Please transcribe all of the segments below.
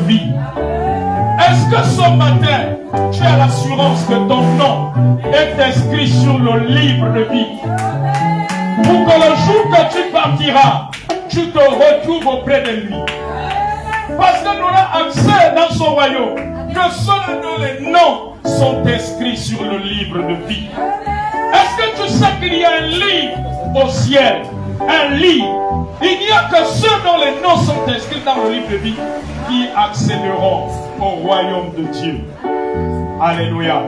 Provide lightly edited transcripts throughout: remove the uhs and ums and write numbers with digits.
vie. Est-ce que ce matin, tu as l'assurance que ton nom est inscrit sur le livre de vie? Pour que le jour que tu partiras, tu te retrouves auprès de lui. Parce que nous avons accès dans son royaume, que seuls dont les noms sont inscrits sur le livre de vie. Est-ce que tu sais qu'il y a un livre au ciel? Un livre. Il n'y a que ceux dont les noms sont inscrits dans le livre de vie qui accéderont au royaume de Dieu. Alléluia.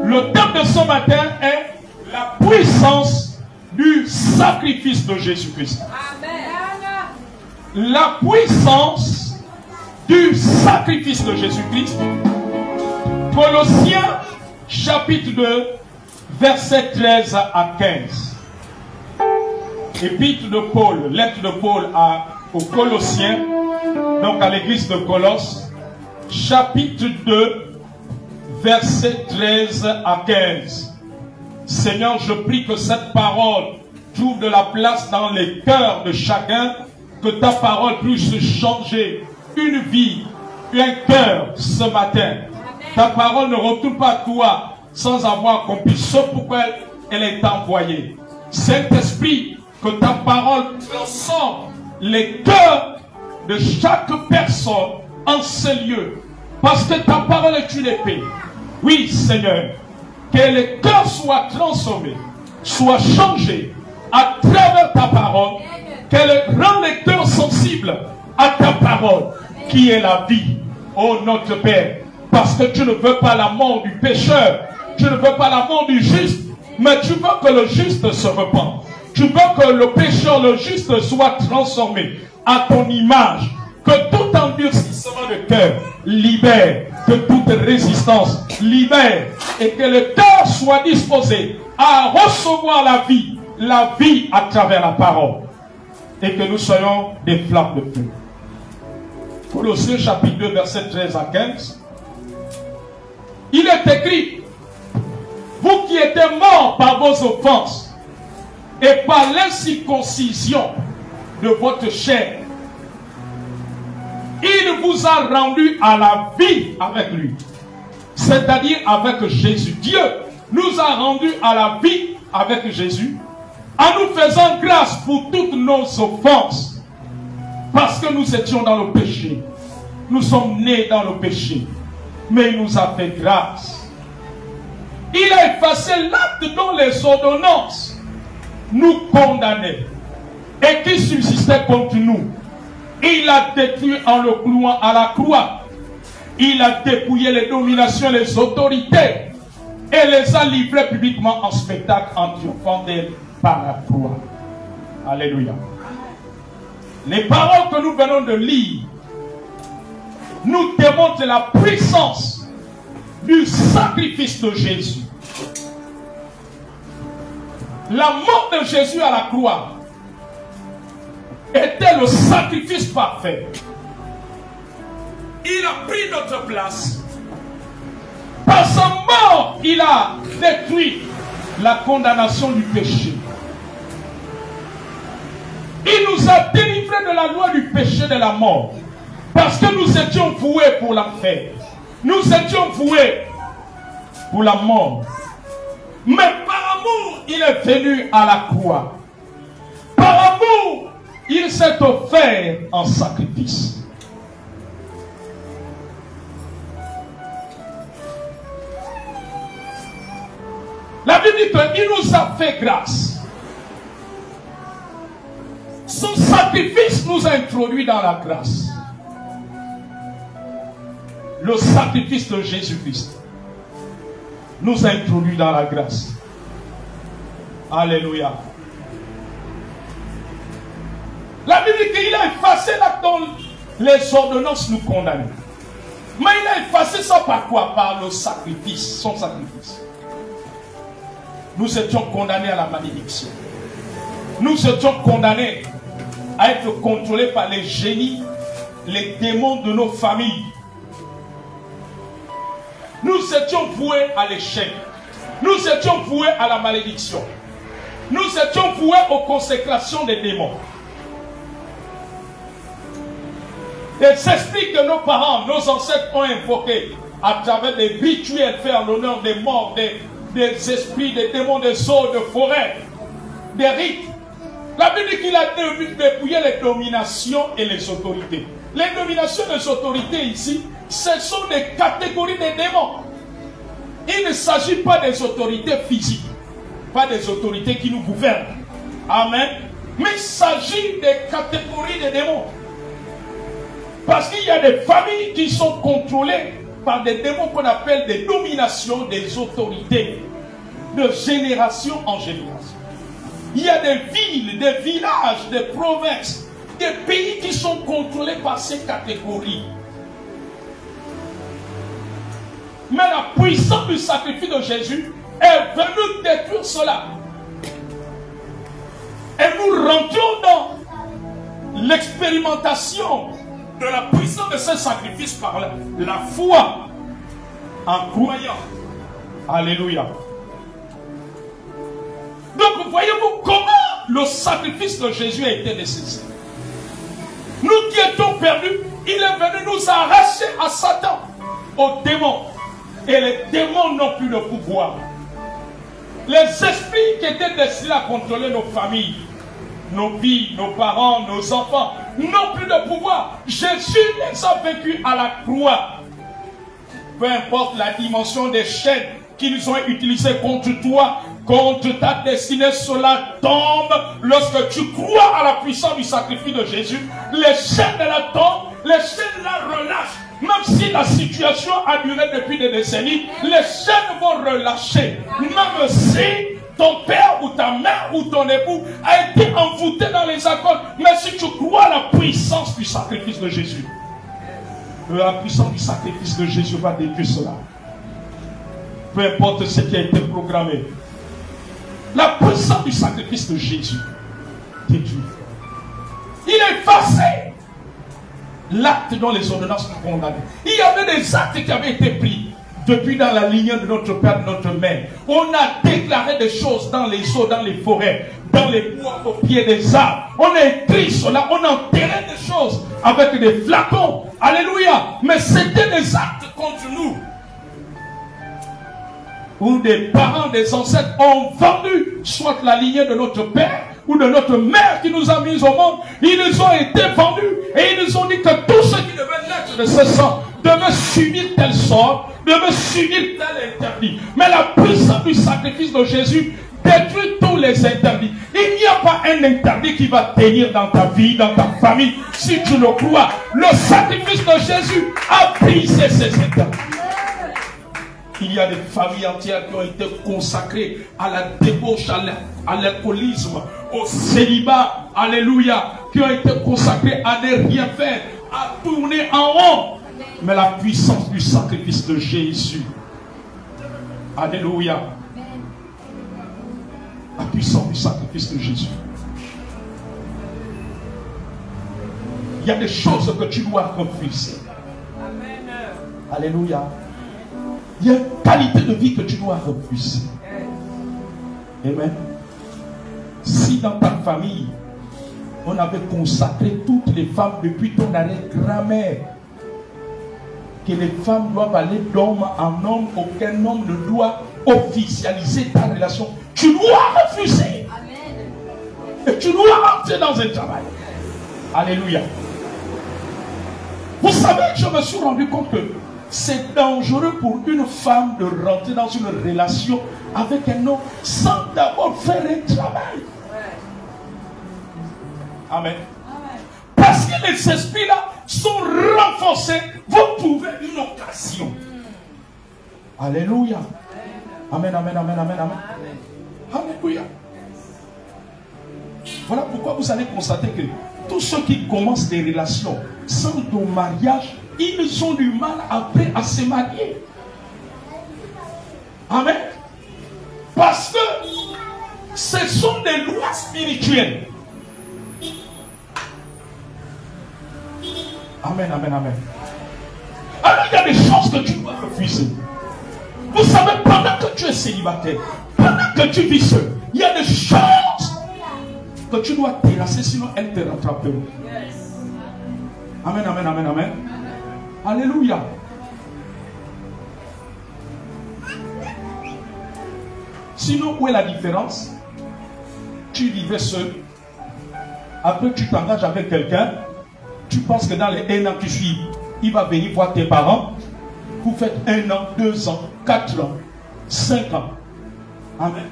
Le thème de ce matin est la puissance du sacrifice de Jésus-Christ. La puissance du sacrifice de Jésus-Christ. Colossiens chapitre 2, versets 13 à 15. Épître de Paul, lettre de Paul aux Colossiens, donc à l'église de Colosse, chapitre 2, versets 13 à 15. Seigneur, je prie que cette parole trouve de la place dans les cœurs de chacun, que ta parole puisse changer une vie, un cœur ce matin. Ta parole ne retourne pas à toi sans avoir accompli ce pourquoi elle est envoyée. Saint-Esprit, que ta parole transforme les cœurs de chaque personne en ce lieu. Parce que ta parole est une épée. Oui, Seigneur, que les cœurs soient transformés, soient changés à travers ta parole, qu'elle rend les cœurs sensibles à ta parole, qui est la vie. Oh notre Père, parce que tu ne veux pas la mort du pécheur, tu ne veux pas la mort du juste, mais tu veux que le juste se repente. Tu veux que le pécheur, le juste, soit transformé à ton image. Que tout endurcissement de cœur libère, que toute résistance libère, et que le cœur soit disposé à recevoir la vie à travers la parole. Et que nous soyons des flammes de feu. Colossiens chapitre 2, verset 13 à 15. Il est écrit, vous qui étiez morts par vos offenses, et par l'incirconcision de votre chair, il vous a rendu à la vie avec lui. C'est-à-dire avec Jésus. Dieu nous a rendu à la vie avec Jésus en nous faisant grâce pour toutes nos offenses. Parce que nous étions dans le péché. Nous sommes nés dans le péché. Mais il nous a fait grâce. Il a effacé l'acte dont les ordonnances nous condamnaient et qui subsistait contre nous. Il a détruit en le clouant à la croix. Il a dépouillé les dominations, les autorités et les a livrées publiquement en spectacle en triomphant d'elles par la croix. Alléluia. Les paroles que nous venons de lire nous démontrent la puissance du sacrifice de Jésus. La mort de Jésus à la croix était le sacrifice parfait. Il a pris notre place. Par sa mort, il a détruit la condamnation du péché. Il nous a délivrés de la loi du péché et de la mort. Parce que nous étions voués pour l'enfer. Nous étions voués pour la mort. Mais par amour, il est venu à la croix. Par amour, il s'est offert en sacrifice. La Bible dit qu'il nous a fait grâce. Son sacrifice nous a introduits dans la grâce. Le sacrifice de Jésus-Christ nous a introduits dans la grâce. Alléluia. La Bible dit qu'il a effacé l'acte dont les ordonnances nous condamnaient. Mais il a effacé ça par quoi? Par le sacrifice, son sacrifice. Nous étions condamnés à la malédiction. Nous étions condamnés à être contrôlés par les génies, les démons de nos familles. Nous étions voués à l'échec. Nous étions voués à la malédiction. Nous étions voués aux consécrations des démons. Les esprits que nos parents, nos ancêtres ont invoqués à travers des rituels faits en l'honneur des morts, des esprits, des démons des eaux, de forêt, des rites. La Bible dit qu'il a dépouillé les dominations et les autorités. Les dominations et les autorités ici, ce sont des catégories de démons. Il ne s'agit pas des autorités physiques, pas des autorités qui nous gouvernent. Amen. Mais il s'agit des catégories de démons. Parce qu'il y a des familles qui sont contrôlées par des démons qu'on appelle des dominations des autorités, de génération en génération. Il y a des villes, des villages, des provinces, des pays qui sont contrôlés par ces catégories. Mais la puissance du sacrifice de Jésus est venue détruire cela. Et nous rentrons dans l'expérimentation de la puissance de ce sacrifice par la foi en croyant. Alléluia. Donc voyez-vous comment le sacrifice de Jésus a été nécessaire. Nous qui étions perdus, il est venu nous arracher à Satan, aux démons. Et les démons n'ont plus de pouvoir. Les esprits qui étaient destinés à contrôler nos familles, nos vies, nos parents, nos enfants, n'ont plus de pouvoir. Jésus les a vécus à la croix. Peu importe la dimension des chaînes qu'ils ont utilisées contre toi, contre ta destinée, cela tombe lorsque tu crois à la puissance du sacrifice de Jésus. Les chaînes de la tombent, les chaînes la relâchent. Même si la situation a duré depuis des décennies, les chaînes vont relâcher. Même si ton père ou ta mère ou ton époux a été envoûté dans les accords, mais si tu crois à la puissance du sacrifice de Jésus, la puissance du sacrifice de Jésus va détruire cela. Peu importe ce qui a été programmé. La puissance du sacrifice de Jésus détruit. Il est effacé l'acte dont les ordonnances nous condamnaient. Il y avait des actes qui avaient été pris depuis dans la lignée de notre père, de notre mère. On a déclaré des choses dans les eaux, dans les forêts, dans les bois, au pied des arbres. On a écrit cela, on a enterré des choses avec des flacons. Alléluia. Mais c'était des actes contre nous. Où des parents, des ancêtres ont vendu soit la lignée de notre père ou de notre mère qui nous a mis au monde. Ils ont été vendus et ils nous ont dit que tous ceux qui devaient naître de ce sang devaient subir tel sort, devaient subir tel interdit. Mais la puissance du sacrifice de Jésus détruit tous les interdits. Il n'y a pas un interdit qui va tenir dans ta vie, dans ta famille, si tu le crois. Le sacrifice de Jésus a brisé ces interdits. Il y a des familles entières qui ont été consacrées à la débauche, à l'alcoolisme, au célibat, alléluia, qui ont été consacrées à ne rien faire, à tourner en rond. Mais la puissance du sacrifice de Jésus, alléluia, la puissance du sacrifice de Jésus. Il y a des choses que tu dois refuser. Alléluia. Il y a une qualité de vie que tu dois refuser. Amen. Si dans ta famille, on avait consacré toutes les femmes depuis ton arrière-grand-mère, que les femmes doivent aller d'homme en homme, aucun homme ne doit officialiser ta relation, tu dois refuser. Amen. Et tu dois entrer dans un travail. Alléluia. Vous savez, je me suis rendu compte que c'est dangereux pour une femme de rentrer dans une relation avec un homme sans d'abord faire un travail. Amen. Parce que les esprits là sont renforcés, vont trouver une occasion. Alléluia. Amen, amen, amen, amen, amen. Alléluia. Voilà pourquoi vous allez constater que tous ceux qui commencent des relations sans ton mariage, ils ont du mal après à se marier. Amen. Parce que ce sont des lois spirituelles. Amen, amen, amen. Alors il y a des choses que tu dois refuser. Vous savez, pendant que tu es célibataire, pendant que tu vis seul, il y a des choses que tu dois terrasser, sinon elles te rattraperont. Amen, amen, amen, amen. Alléluia. Sinon, où est la différence? Tu vivais seul. Après, tu t'engages avec quelqu'un. Tu penses que dans les 1 an qui suivent, il va venir voir tes parents. Vous faites 1 an, 2 ans, 4 ans, 5 ans. Amen.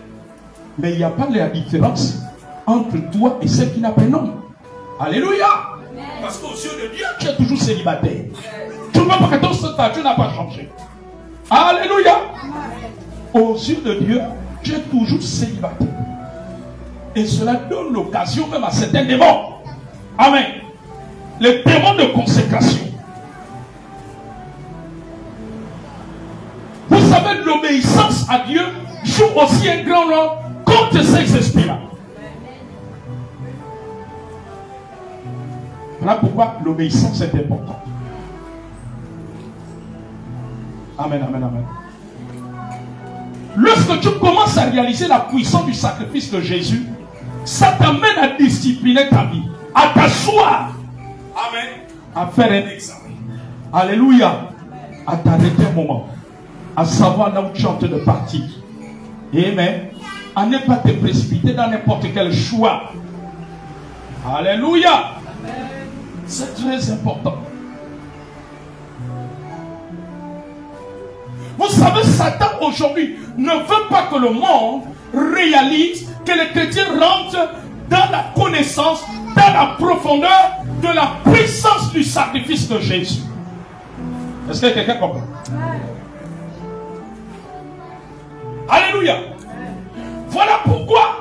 Mais il n'y a pas de la différence entre toi et celle qui n'a pas un homme. Alléluia. Parce qu'aux yeux de Dieu, tu es toujours célibataire. Tu ne vois pas que ton statut n'a pas changé. Alléluia. Aux yeux de Dieu, tu es toujours célibataire. Et cela donne l'occasion même à certains démons. Amen. Les démons de consécration. Vous savez, l'obéissance à Dieu joue aussi un grand rôle contre ces esprits-là. Voilà pourquoi l'obéissance est importante. Amen, amen, amen. Lorsque tu commences à réaliser la puissance du sacrifice de Jésus, ça t'amène à discipliner ta vie, à t'asseoir, amen, à faire un examen. Alléluia. À t'arrêter un moment, à savoir là où tu es en train de partir. Amen. À ne pas te précipiter dans n'importe quel choix. Alléluia. C'est très important. Vous savez, Satan aujourd'hui ne veut pas que le monde réalise que les chrétiens rentrent dans la connaissance, dans la profondeur de la puissance du sacrifice de Jésus. Est-ce que quelqu'un comprend? Alléluia. Voilà pourquoi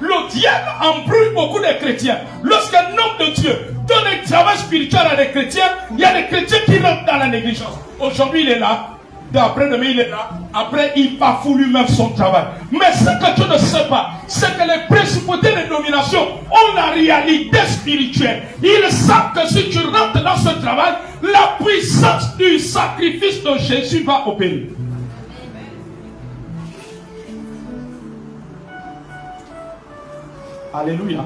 le diable embrouille beaucoup de chrétiens. Lorsqu'un homme de Dieu donne un travail spirituel à des chrétiens, il y a des chrétiens qui rentrent dans la négligence. Aujourd'hui, il est là. Après-demain, il est là. Après, il bafoue lui-même son travail. Mais ce que tu ne sais pas, c'est que les principautés de domination ont la réalité spirituelle. Ils savent que si tu rentres dans ce travail, la puissance du sacrifice de Jésus va opérer. Alléluia.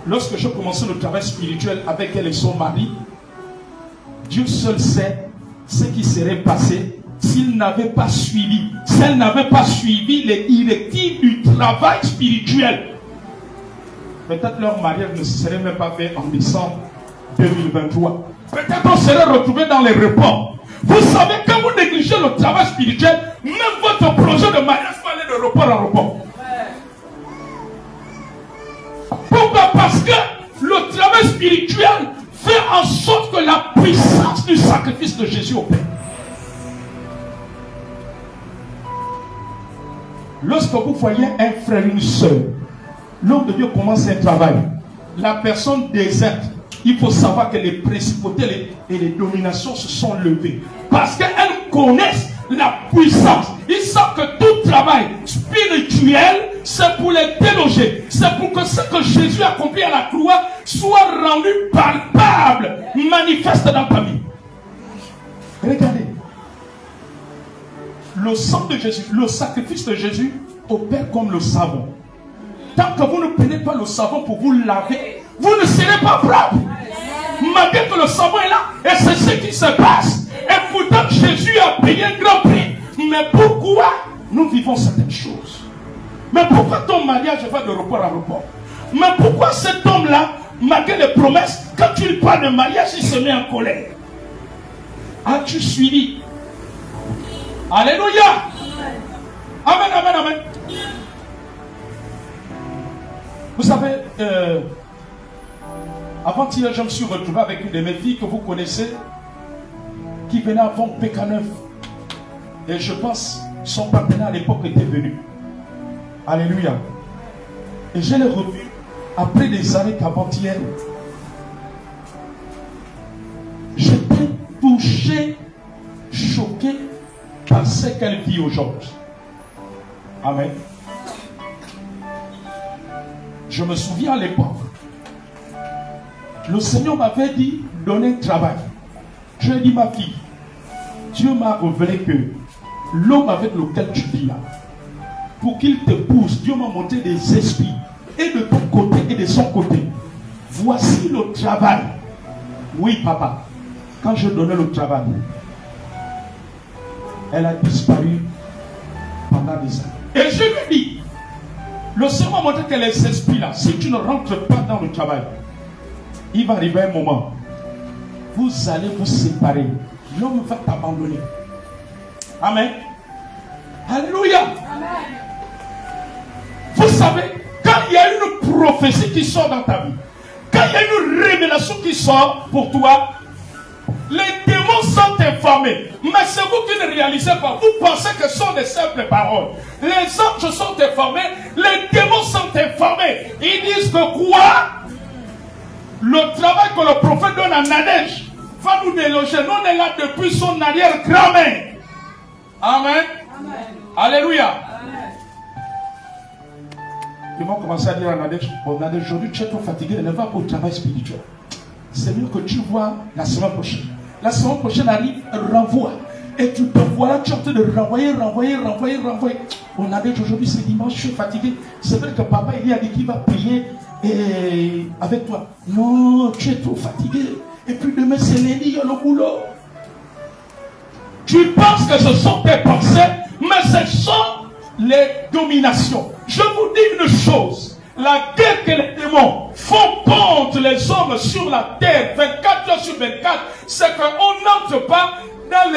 Lorsque je commençais le travail spirituel avec elle et son mari, Dieu seul sait ce qui serait passé s'il n'avait pas suivi, si elle n'avait pas suivi les directives du travail spirituel. Peut-être leur mariage ne se serait même pas fait en décembre 2023. Peut-être on serait retrouvé dans les reports. Vous savez, quand vous négligez le travail spirituel, même votre projet de mariage va aller de report en report. Pourquoi? Parce que le travail spirituel fait en sorte que la puissance du sacrifice de Jésus opère. Lorsque vous voyez un frère, une soeur, l'homme de Dieu commence un travail, la personne déserte, il faut savoir que les principautés et les dominations se sont levées. Parce qu'elles connaissent la puissance. Ils savent que tout travail spirituel, c'est pour les déloger. C'est pour que ce que Jésus a accompli à la croix soit rendu palpable, manifeste dans ta vie. Regardez. Le sang de Jésus, le sacrifice de Jésus opère comme le savon. Tant que vous ne prenez pas le savon pour vous laver, vous ne serez pas propre. Malgré que le savon est là, et c'est ce qui se passe. Et pourtant Jésus a payé un grand prix. Mais pourquoi nous vivons certaines choses? Mais pourquoi ton mariage va de report en report? Mais pourquoi cet homme-là, malgré les promesses, quand tu lui parles de mariage, il se met en colère? As-tu suivi? Alléluia. Amen, amen, amen. Vous savez, avant-hier, je me suis retrouvé avec une de mes filles que vous connaissez, qui venait avant PK9. Et je pense, son partenaire à l'époque était venu. Alléluia. Et je l'ai revu après des années qu'avant-hier. J'étais touché, choqué par ce qu'elle vit aujourd'hui. Amen. Je me souviens à l'époque, le Seigneur m'avait dit, donnez un travail. Je lui ai dit, ma fille, Dieu m'a révélé que l'homme avec lequel tu vis là, pour qu'il te pousse, Dieu m'a montré des esprits, et de ton côté et de son côté. voici le travail. Oui, papa. Quand je donnais le travail, elle a disparu pendant des années. Et je lui dis, le Seigneur m'a montré que les esprits là, si tu ne rentres pas dans le travail, il va arriver un moment, vous allez vous séparer. L'homme va t'abandonner. Amen. Alléluia. Amen. Vous savez, quand il y a une prophétie qui sort dans ta vie, quand il y a une révélation qui sort pour toi, les démons sont informés. Mais c'est vous qui ne réalisez pas. Vous pensez que ce sont des simples paroles. Les anges sont informés. Les démons sont informés. Ils disent que quoi? Le travail que le prophète donne à Nadège va nous déloger. Nous, on est là depuis son arrière-grand-mère. Amen. Amen. Alléluia. Amen. Ils vont commencer à dire à Nadège, bon Nadège, aujourd'hui tu es trop fatigué, ne va pas au travail spirituel. C'est mieux que tu vois la semaine prochaine. La semaine prochaine arrive, renvoie. Et tu te vois là, tu es en train de renvoyer. On Nadège, aujourd'hui c'est dimanche, je suis fatigué. C'est vrai que papa il a dit qu'il va prier avec toi. Non, tu es trop fatigué. Et puis demain c'est lundi, il y a le boulot. Tu penses que ce sont tes pensées, mais ce sont les dominations. Je vous dis une chose. La guerre que les démons font contre les hommes sur la terre, 24 heures sur 24, c'est qu'on n'entre pas dans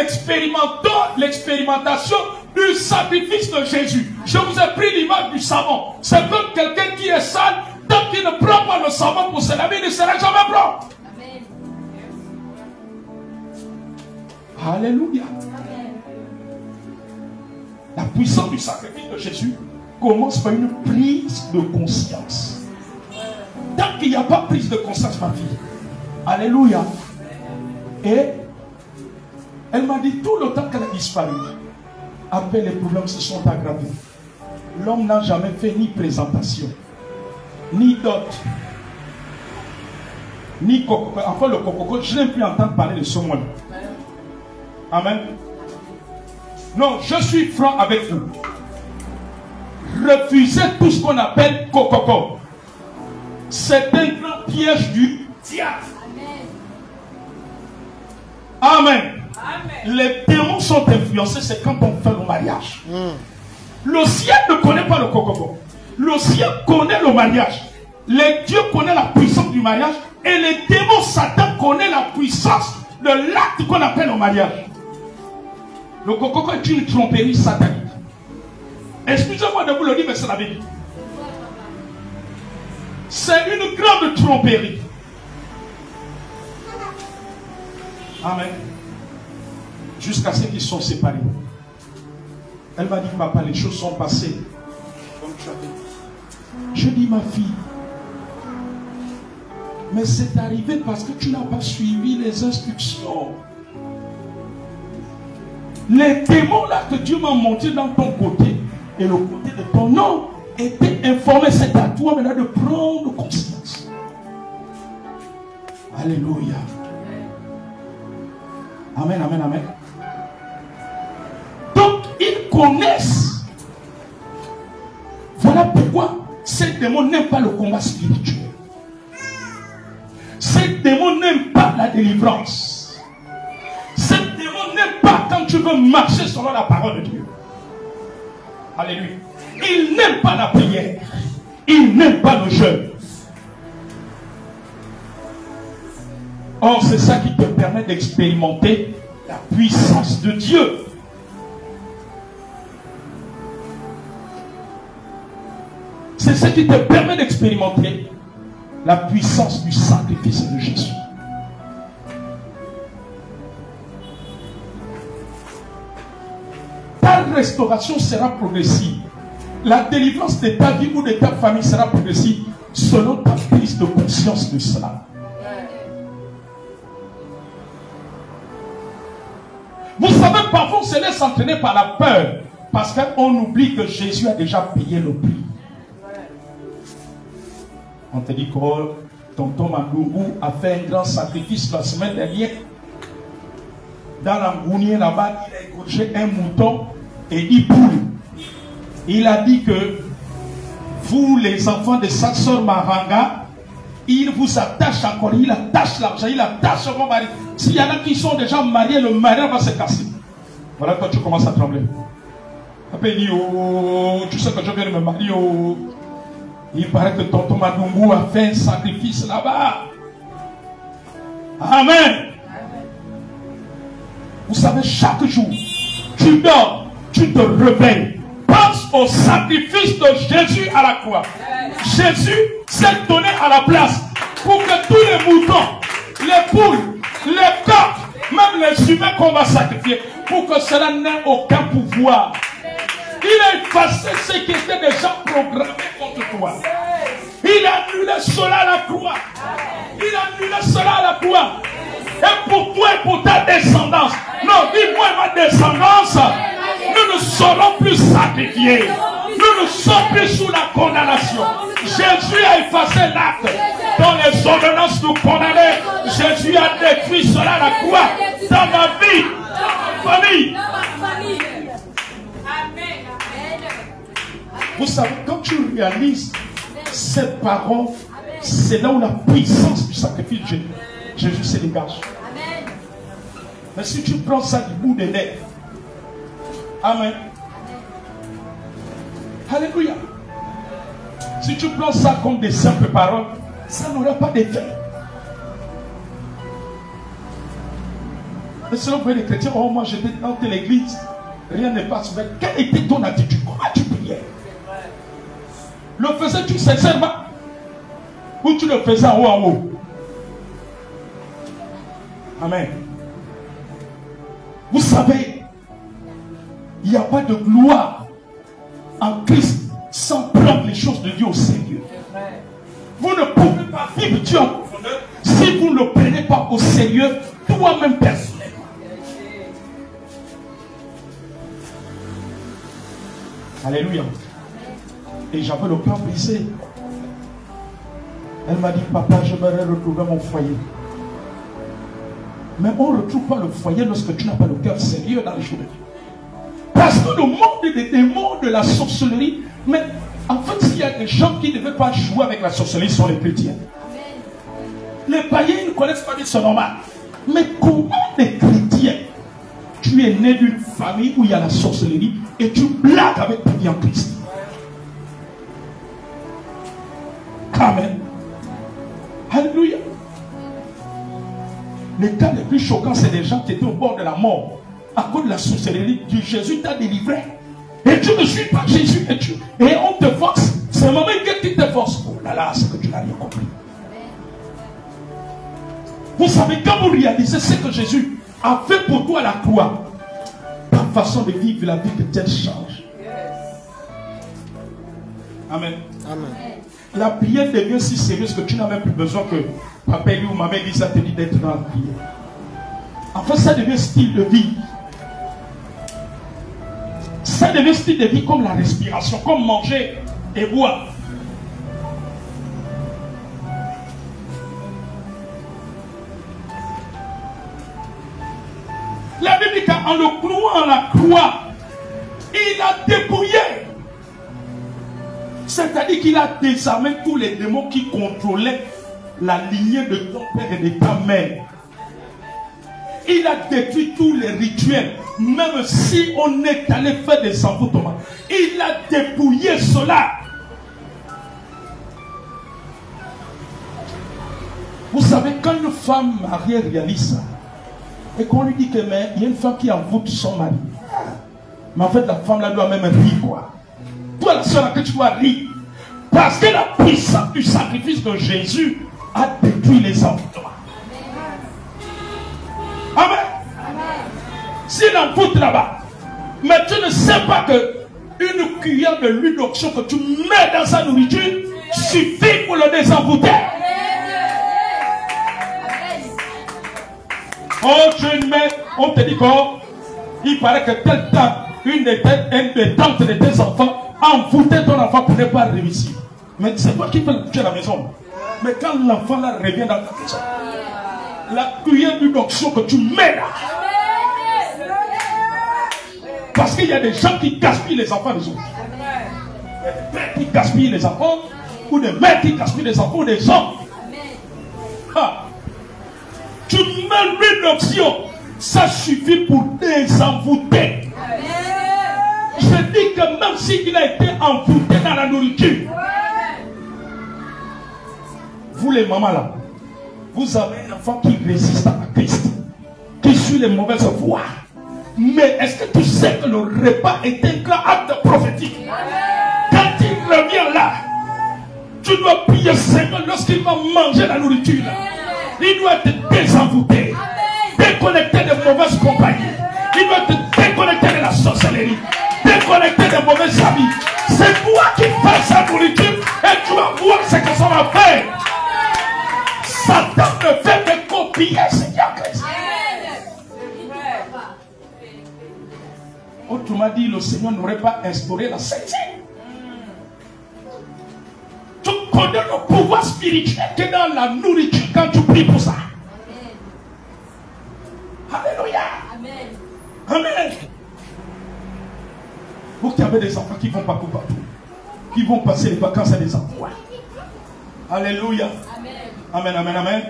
l'expérimentation du sacrifice de Jésus. Je vous ai pris l'image du savon. C'est comme quelqu'un qui est sale, tant qu'il ne prend pas le savon pour se laver, il ne sera jamais propre. Alléluia. La puissance du sacrifice de Jésus commence par une prise de conscience. Tant qu'il n'y a pas prise de conscience, ma fille. Alléluia. Et elle m'a dit tout le temps qu'elle a disparu. Après, les problèmes se sont aggravés. L'homme n'a jamais fait ni présentation, ni dot, ni coco. Enfin, le coco, je n'ai plus entendre parler de ce mot. Amen. Non, je suis franc avec vous. Refusez tout ce qu'on appelle coco. C'est un grand piège du diable. Amen. Amen. Les démons sont influencés, c'est quand on fait le mariage. Le ciel ne connaît pas le coco. Le ciel connaît le mariage. Les dieux connaissent la puissance du mariage. Et les démons, Satan connaît la puissance de l'acte qu'on appelle le mariage. Le coco est une tromperie satanique. Excusez-moi de vous le dire, mais c'est la vérité. C'est une grande tromperie. Amen. Jusqu'à ce qu'ils sont séparés. Elle m'a dit, papa, les choses sont passées comme tu avais dit. Je dis, ma fille, mais c'est arrivé parce que tu n'as pas suivi les instructions. Les démons là que Dieu m'a montré dans ton côté et le côté de ton nom étaient informés. C'est à toi maintenant de prendre conscience. Alléluia. Amen, amen, amen. Donc, ils connaissent. Voilà pourquoi ces démons n'aiment pas le combat spirituel. Ces démons n'aiment pas la délivrance. Ces démons n'aiment pas quand tu veux marcher selon la parole de Dieu. Alléluia. Ils n'aiment pas la prière. Ils n'aiment pas le jeûne. Or, c'est ça qui te permet d'expérimenter la puissance de Dieu. C'est ce qui te permet d'expérimenter la puissance du sacrifice de Jésus. Ta restauration sera progressive. La délivrance de ta vie ou de ta famille sera progressive selon ta prise de conscience de cela. Vous savez, parfois on se laisse entraîner par la peur parce qu'on oublie que Jésus a déjà payé le prix. On te dit que tonton Mandungu a fait un grand sacrifice la semaine dernière. Dans l'Angounier là-bas, il a égorgé un mouton et 10 poules. Il a dit que vous, les enfants de sa sœur Maranga, il vous attache encore, il attache l'argent, il attache vos maris. S'il y en a qui sont déjà mariés, le mari va se casser. Voilà quand tu commences à trembler. Après il dit, oh, tu sais que je viens de me marier, oh. Il paraît que tonton Madungu a fait un sacrifice là-bas. Amen. Vous savez, chaque jour, tu dors, tu te réveilles. Pense au sacrifice de Jésus à la croix. Jésus s'est donné à la place pour que tous les moutons, les poules, les coqs, même les humains qu'on va sacrifier, pour que cela n'ait aucun pouvoir. Il a effacé ce qui était déjà programmé contre toi. Il a annulé cela à la croix. Il a annulé cela à la croix. Et pour toi et pour ta descendance. Non, dis-moi ma descendance. Nous ne serons plus sacrifiés. Nous ne sommes plus sous la condamnation. Jésus a effacé l'acte dont les ordonnances nous condamnaient. Jésus a détruit cela à la croix. Dans ma vie, dans ma famille. Vous savez, quand tu réalises ces paroles, c'est là où la puissance du sacrifice de Jésus se dégage. Mais si tu prends ça du bout des lèvres, amen. Alléluia. Si tu prends ça comme des simples paroles, ça n'aura pas d'effet. Mais selon vous, les chrétiens, oh, moi j'étais dans l'église, rien ne passe. Mais quelle était ton attitude? Comment tu priais? Le faisais-tu sincèrement? Ou tu le faisais en haut en haut? Amen. Vous savez, il n'y a pas de gloire en Christ sans prendre les choses de Dieu au sérieux. Vous ne pouvez pas vivre Dieu en profondeur si vous ne le prenez pas au sérieux toi-même personnellement. Alléluia. Et j'avais le cœur brisé. Elle m'a dit, papa, j'aimerais retrouver mon foyer. Mais on ne retrouve pas le foyer lorsque tu n'as pas le cœur sérieux dans les jours de Dieu. Parce que le monde des démons, de la sorcellerie, mais en fait, s'il y a des gens qui ne veulent pas jouer avec la sorcellerie, ce sont les chrétiens. Les païens ne connaissent pas bien, c'est normal. Mais comment les chrétiens, tu es né d'une famille où il y a la sorcellerie et tu blagues avec ta vie en Christ? Amen. Alléluia. Les cas les plus choquants, c'est des gens qui étaient au bord de la mort à cause de la sorcellerie. Jésus t'a délivré. Et tu ne suis pas Jésus. Et on te force. C'est le moment que tu te forces. Oh là là, c'est que tu n'as rien compris. Vous savez, quand vous réalisez ce que Jésus a fait pour toi à la croix, ta façon de vivre la vie de Dieu change. Amen. Amen. La prière devient si sérieuse que tu n'as même plus besoin que papa ou maman Lisa te dit d'être dans la prière. En fait, ça devient style de vie. Ça devient style de vie comme la respiration, comme manger et boire. La Bible dit qu'en le clouant à la croix, il a dépouillé. C'est-à-dire qu'il a désarmé tous les démons qui contrôlaient la lignée de ton père et de ta mère. Il a détruit tous les rituels. Même si on est allé faire des envoûtements, il a dépouillé cela. Vous savez, quand une femme mariée réalise ça, et qu'on lui dit que mais il y a une femme qui envoûte son mari, mais en fait la femme là doit même rire quoi. Toi la soeur que tu dois rire. Parce que la puissance du sacrifice de Jésus a détruit les envoûtements. Amen. S'il envoûte là-bas, mais tu ne sais pas que une cuillère de l'huile d'onction que tu mets dans sa nourriture suffit pour le désenvoûter. Oh, tu mets, on te dit qu'il paraît que telle tante, une des tantes de tes enfants, a envoûté ton enfant pour ne pas réussir. Mais c'est toi qui fais le à la maison. Mais quand l'enfant là revient dans ta maison, la cuillère d'huile d'onction que tu mets là. Parce qu'il y a des gens qui gaspillent les enfants des autres. Des pères qui gaspillent les enfants, ou des mères qui gaspillent les enfants, ou des hommes. prends l'huile d'onction, ça suffit pour désenvoûter. Je dis que même s'il a été envoûté dans la nourriture, vous les mamans là, vous avez un enfant qui résiste à Christ, qui suit les mauvaises voies. Mais est-ce que tu sais que le repas est un grand acte prophétique? Quand il revient là, tu dois prier Seigneur lorsqu'il va manger la nourriture. Il doit être désenvoûté, déconnecté de mauvaises compagnies. Il doit être déconnecté de la sorcellerie, déconnecté des mauvais amis. C'est toi qui fais sa nourriture et tu vas voir ce que ça va faire. Satan ne fait que copier Seigneur Christ. Autrement dit, le Seigneur n'aurait pas instauré la sainteté. Tu connais le pouvoir spirituel qui est dans la nourriture quand tu pries pour ça. Alléluia. Amen. Amen. Vous qui avez des enfants qui vont partout, qui vont passer les vacances à des endroits. Alléluia. Amen, amen, amen.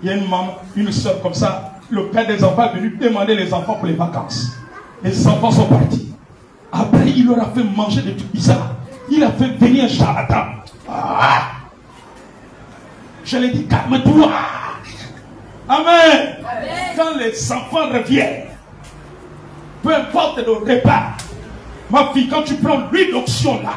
Il y a une maman, une soeur comme ça. Le père des enfants est venu demander les enfants pour les vacances. Les enfants sont partis. Après, il leur a fait manger des trucs bizarres. Il a fait venir un charlatan. Ah. Je lui ai dit, calme-toi. Amen. Quand les enfants reviennent, peu importe le repas, ma fille, quand tu prends l'huile d'onction là,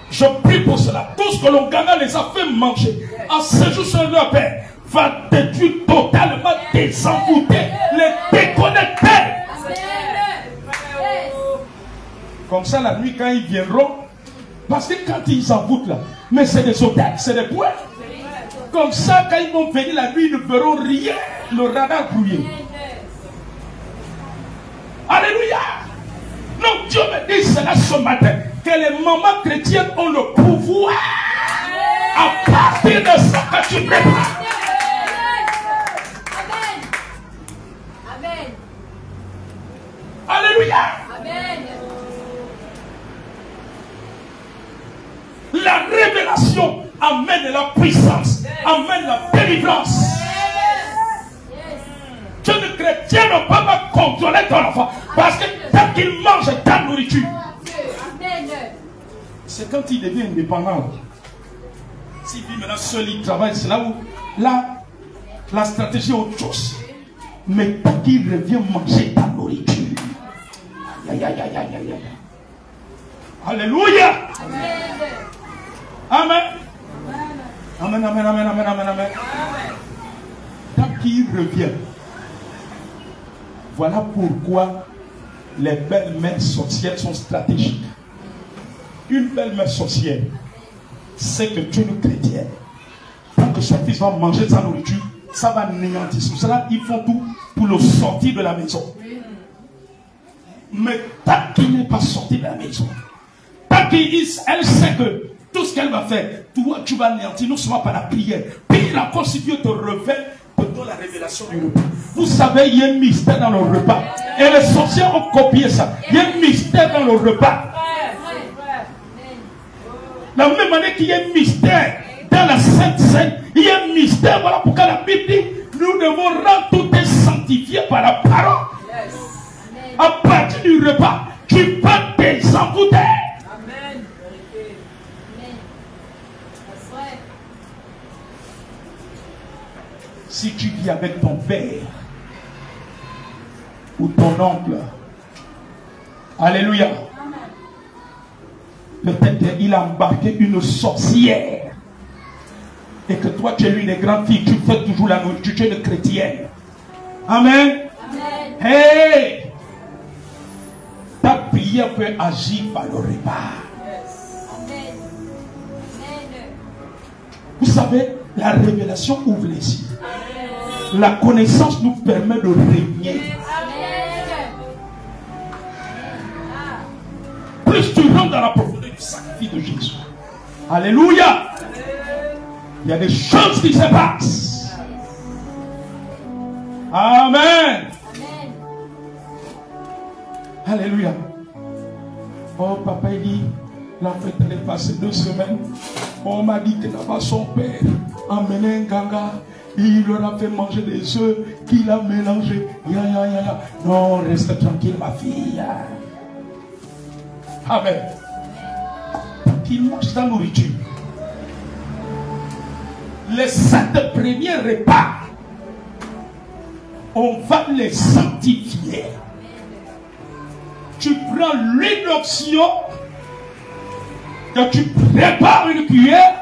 je prie pour cela. Tout ce que l'on gagne les a fait manger. En ce jour, sur leur père va détruire totalement, désenvoûter, les déconnecter. Comme ça, la nuit, quand ils viendront, parce que quand ils envoûtent là, mais c'est des hôtels, c'est des poètes. Comme ça, quand ils vont venir la nuit, ils ne verront rien, le radar brouillé. Alléluia. Non, Dieu me dit cela ce matin, que les mamans chrétiennes ont le pouvoir à partir de ça que tu prépares. Amen. Alléluia. Amen. La révélation amène la puissance, amène la délivrance. Tu ne chrétien ne peut pas contrôler ton enfant parce que tant qu'il mange ta nourriture, c'est quand il devient indépendant. S'il vit maintenant seul, il travaille, c'est là où la stratégie est autre chose. Mais tant qu'il revient manger ta nourriture, aïe, aïe, aïe, aïe, aïe. Alléluia. Amen. Amen, amen, amen, amen, amen, amen. Tant qu'il revient. Voilà pourquoi les belles-mères sorcières sont stratégiques. Une belle-mère sorcière sait que tu es une chrétienne. Tant que son fils va manger sa nourriture, ça va néantir. Pour cela, ils font tout pour le sortir de la maison. Mais tant qu'il n'est pas sorti de la maison, tant qu'elle sait que tout ce qu'elle va faire, toi tu vas néantir, non seulement par la prière, puis la constitution te révèle, te donne la révélation du repas. Vous savez, il y a un mystère dans le repas. Et les sorciers ont copié ça. Il y a un mystère dans le repas. De la même manière qu'il y a un mystère dans la Sainte Seine, il y a un mystère. Voilà pourquoi la Bible dit, nous devons rendre tout est sanctifié par la parole. À partir du repas, tu peux désenvoûter. Si tu vis avec ton père ou ton oncle, alléluia, peut-être il a embarqué une sorcière et que toi tu es l'une des grandes filles, tu fais toujours la nourriture, tu es une chrétienne. Amen. Amen. Hey, ta prière peut agir par le repas. Amen. Vous savez, la révélation ouvre les yeux. La connaissance nous permet de régner. Plus tu rentres dans la profondeur du sacrifice de Jésus. Alléluia. Il y a des choses qui se passent. Amen. Alléluia. Oh, papa, il dit, l'enfant est passé 2 semaines. On m'a dit que là-bas, son père emmenait un ganga. Il leur a fait manger des œufs qu'il a mélangés. Non, reste tranquille, ma fille. Amen. Qu'il mange ta nourriture. Les 7 premiers repas, on va les sanctifier. Tu prends l'huile d'onction, que tu prépares une cuillère.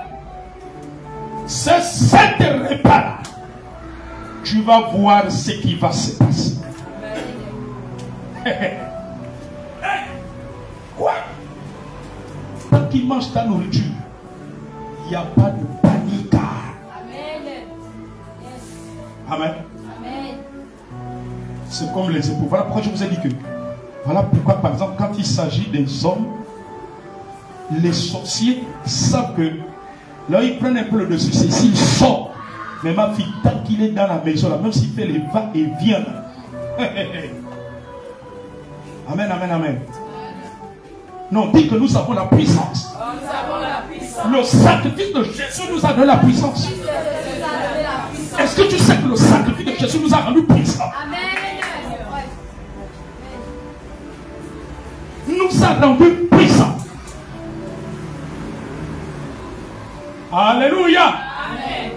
Ces 7 repas-là, tu vas voir ce qui va se passer. Quoi? Quand tu manges ta nourriture, il n'y a pas de panique. Amen. Amen. C'est comme les époux. Voilà pourquoi je vous ai dit que. Voilà pourquoi, par exemple, quand il s'agit des hommes, les sorciers savent que là, ils prennent un peu le dessus. C'est s'il sort. Mais ma fille, tant qu'il est dans la maison, là, même s'il fait les va-et-vient. Amen, amen, amen. Non, dit que nous avons la puissance. Nous avons la puissance. Le sacrifice de Jésus nous a donné la puissance. Est-ce que tu sais que le sacrifice de Jésus nous a rendu puissants? Amen. Nous a rendu puissants. Alléluia. Amen.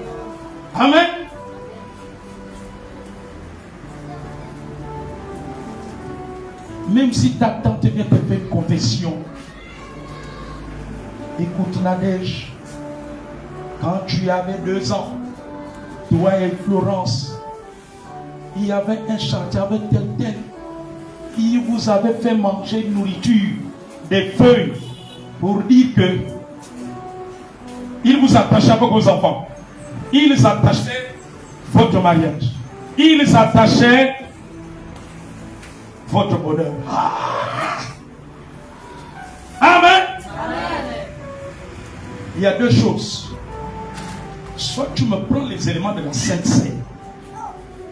Amen. Même si ta tante vient te faire une confession, écoute Nadège, quand tu avais 2 ans, toi et Florence, il y avait un chantier avec tel. Il vous avait fait manger une nourriture, des feuilles, pour dire que il vous attachait avec vos enfants. Ils attachaient votre mariage. Ils attachaient votre bonheur. Amen. Amen. Il y a 2 choses. Soit tu me prends les éléments de la Sainte Seine.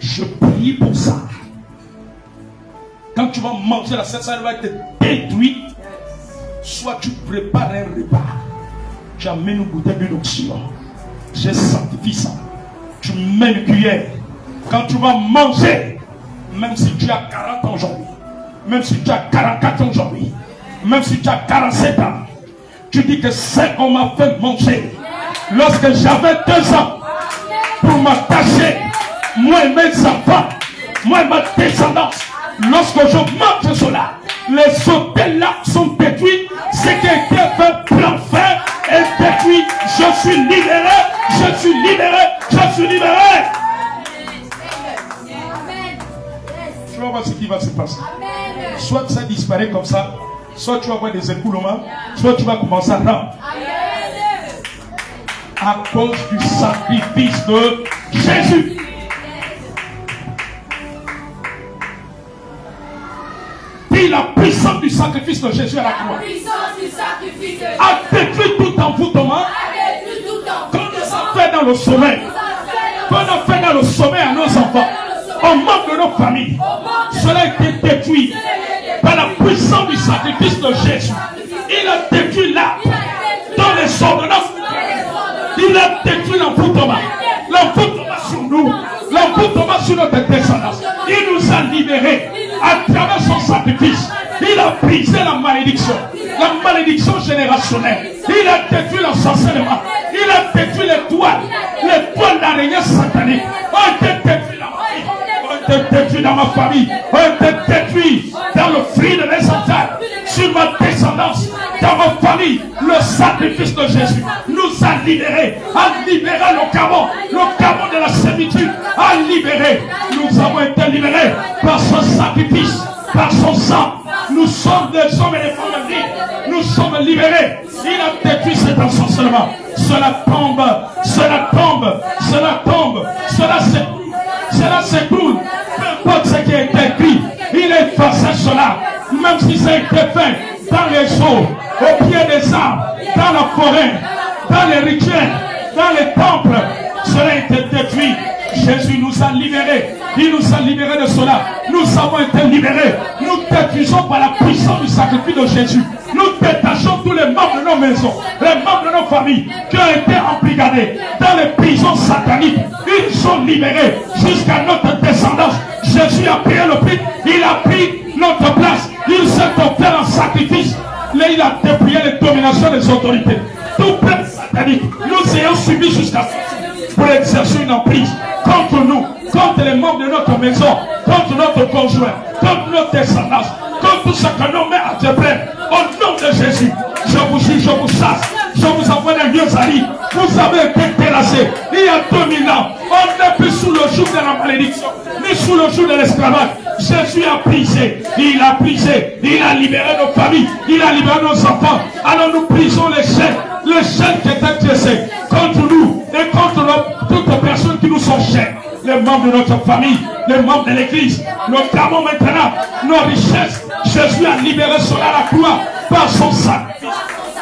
Je prie pour ça. Quand tu vas manger la Sainte Seine, elle va être détruite. Soit tu prépares un repas. Tu amènes une bouteille d'huile d'onction. Je sanctifie ça. Tu mets une cuillère. Quand tu vas manger, même si tu as 40 ans aujourd'hui, même si tu as 44 ans aujourd'hui, même si tu as 47 ans, tu dis que c'est qu'on m'a fait manger lorsque j'avais 2 ans pour m'attacher, moi et mes enfants, moi et ma descendance. Lorsque je mange cela, les hôtels là sont détruits. Ce qui a été fait, plan fait est détruit. Je suis libéré, je suis libéré, je suis libéré. Tu vas voir ce qui va se passer. Soit ça disparaît comme ça, soit tu vas avoir des écoulements, soit tu vas commencer à rendre. À cause du sacrifice de Jésus. Puis la puissance du sacrifice de Jésus à la croix a détruit tout envoûtement qu'on nous a fait dans le sommeil. Qu'on a fait dans le sommeil à nos enfants. Au manque de nos familles. Cela a été détruit par la puissance du sacrifice de Jésus. Il a détruit l'arbre dans les ordonnances. Il a détruit l'envoûtement. L'envoûtement sur nous. L'envoûtement sur notre descendance. Il nous a libérés à travers son sacrifice. Il a brisé la malédiction générationnelle. Il a détruit l'ensorcellement. Il a détruit les toiles d'araignée satanique. On été détruit dans ma vie. On été détruit dans ma famille. On été détruit dans le fruit de mes entrailles. Sur ma descendance, dans ma famille. Le sacrifice de Jésus nous a libérés. A libéré le caveau de la servitude. A libéré. Nous avons été libérés par son sacrifice, par son sang. Nous sommes des hommes et des femmes libres. Nous sommes libérés. Il a détruit cet ensorcellement. Cela tombe, cela tombe, cela tombe, cela s'écoule. Peu importe ce qui a été écrit, il a effacé cela. Même si ça a été fait dans les eaux, au pied des arbres, dans la forêt, dans les rituels, dans les temples, cela a été détruit. Jésus nous a libérés. Il nous a libérés de cela. Nous avons été libérés. Nous détruisons par la puissance du sacrifice de Jésus. Nous détachons tous les membres de nos maisons, les membres de nos familles qui ont été embrigadés dans les prisons sataniques. Ils sont libérés jusqu'à notre descendance. Jésus a payé le prix. Il a pris notre place. Il s'est offert en sacrifice. Là, il a dépouillé les dominations des autorités. Tout peuple satanique, nous ayons subi jusqu'à pour exercer une emprise contre nous, contre les membres de notre maison, contre notre conjoint, contre notre descendance, contre tout ce que nos mains entreprennent. Au nom de Jésus, je vous juge, je vous chasse, je vous envoie des lieux aris. Vous avez été terrassés il y a 2000 ans. On n'est plus sous le joug de la malédiction, ni sous le joug de l'esclavage. Jésus a brisé, il a libéré nos familles, il a libéré nos enfants. Alors nous brisons les chaînes qui étaient tressées contre nous et contre toutes les personnes qui nous sont chères. Les membres de notre famille, les membres de l'église, nous clamons maintenant nos richesses. Jésus a libéré cela à la croix par son sacrifice.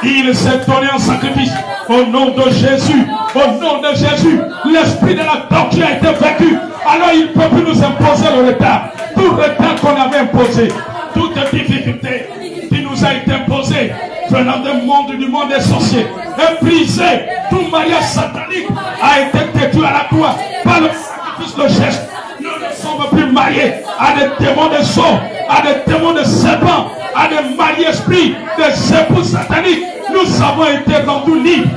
Il s'est donné en sacrifice au nom de Jésus. Au nom de Jésus, l'esprit de la torture a été vaincu. Alors il ne peut plus nous imposer le retard. Tout retard qu'on avait imposé, toute difficulté qui nous a été imposée venant du monde des sorciers, est brisé. Tout mariage satanique a été détruit à la croix par le sacrifice de Jésus. Nous ne sommes plus mariés à des démons de sceaux, à des démons de serpents, à des mariés esprits, des époux sataniques. Nous avons été rendus libres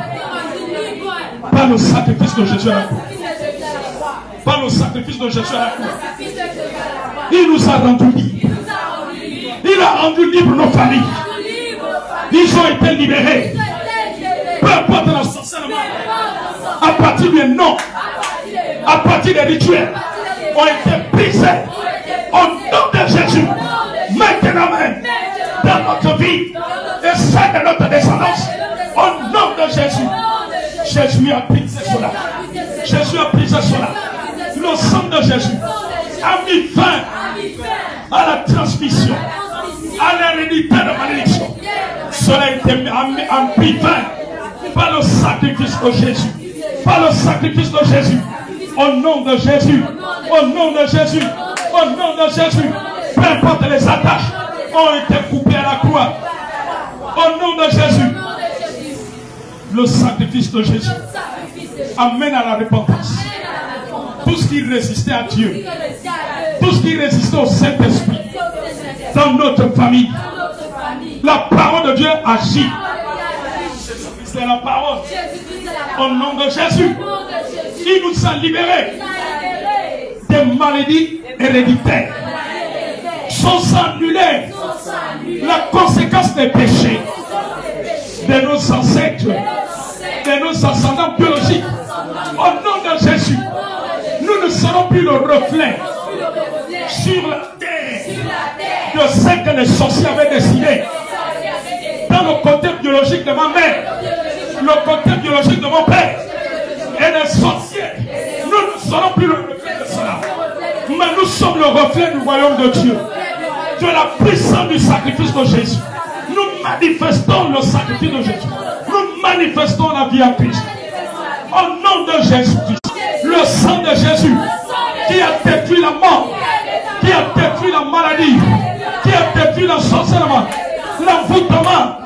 par le sacrifice de Jésus à la croix. Par le sacrifice de Jésus à la croix. Il nous a rendus libres. Il a rendu libres nos familles. Ils ont été libérés. Peu importe l'ensorcellement. À partir du nom, à partir des rituels, ont été brisés. Au nom de Jésus. Maintenant même, dans notre vie et celle de notre descendance. Au nom de Jésus. Jésus a brisé cela. Jésus a brisé cela. Le sang de Jésus a mis fin à la transmission, à l'hérédité de malédiction. Cela a été mis fin par le sacrifice de Jésus. Par le sacrifice de Jésus. Au nom de Jésus. Au nom de Jésus. Au nom de Jésus. Peu importe les attaches ont été coupées à la croix. Au nom de Jésus. Le sacrifice de Jésus amène à la repentance. Tout ce qui résistait à Dieu, tout ce qui résistait au Saint-Esprit dans notre famille, la parole de Dieu agit. C'est la parole. Au nom de Jésus, il nous a libérés des maladies héréditaires. Sont annulés la conséquence des péchés de nos ancêtres, de nos ascendants biologiques. Au nom de Jésus, nous ne serons plus le reflet sur la terre de ce que les sorciers avaient décidé. Dans le côté biologique de ma mère, le côté biologique de mon père et les sorciers, nous ne serons plus le reflet de cela. Mais nous sommes le reflet du royaume de Dieu, de la puissance du sacrifice de Jésus. Nous manifestons le sacrifice de Jésus. Nous manifestons la vie en Christ. Au nom de Jésus-Christ. Le sang de Jésus qui a détruit la mort, qui a détruit la maladie, qui a détruit l'ensorcellement, l'envoûtement,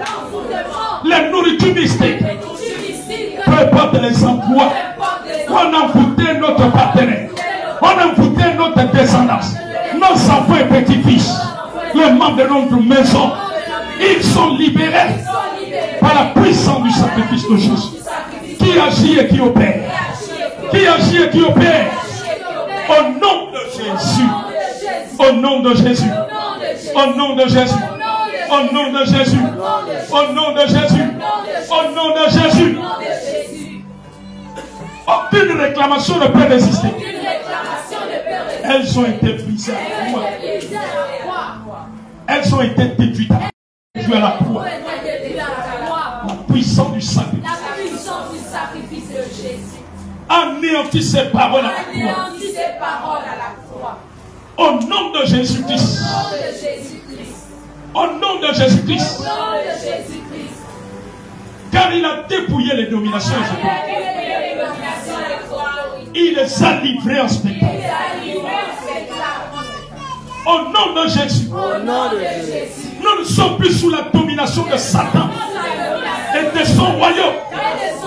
les nourritures mystiques, peu importe les emplois, on a envoûté notre partenaire, on a envoûté notre descendance, nos enfants et petits-fils, les membres de notre maison, ils sont libérés par la puissance du sacrifice de Jésus, qui agit et qui opère. Qui agit et qui opère. Au nom de Jésus. Au nom de Jésus. Au nom de Jésus. Au nom de Jésus. Au nom de Jésus. Au nom de Jésus. Aucune réclamation ne peut résister. Elles ont été brisées à la croix. Elles ont été détruites à la croix. La puissance du sacrifice. De Jésus. Anéantit ces paroles à la croix. Au nom de Jésus-Christ. Au nom de Jésus-Christ. Car il a dépouillé les dominations. Il les a livrés en spectacle. Au nom de Jésus. Nous ne sommes plus sous la domination de Satan et de son royaume.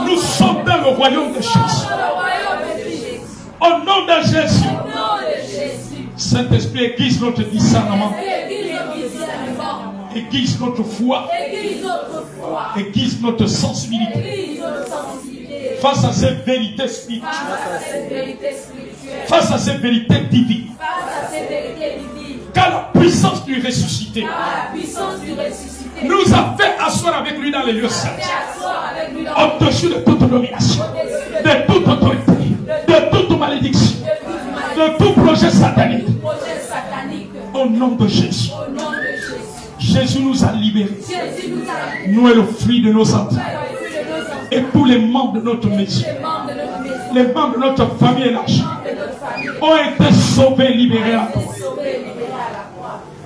Nous sommes dans le royaume de Jésus. Au nom de Jésus. Saint-Esprit, aiguise notre discernement. Aiguise notre foi. Aiguise notre sensibilité. Face à ces vérités spirituelles. Face à ces vérités divines. Car la puissance du ressuscité nous a fait asseoir avec lui dans les lieux saints. Au-dessus de toute domination, de toute autorité, de toute malédiction, de tout projet satanique. Au nom de Jésus. Jésus nous a libérés. Nous et le fruit de nos entrailles. Et tous les membres de notre maison, les membres de notre famille élargie ont été sauvés, libérés à la croix.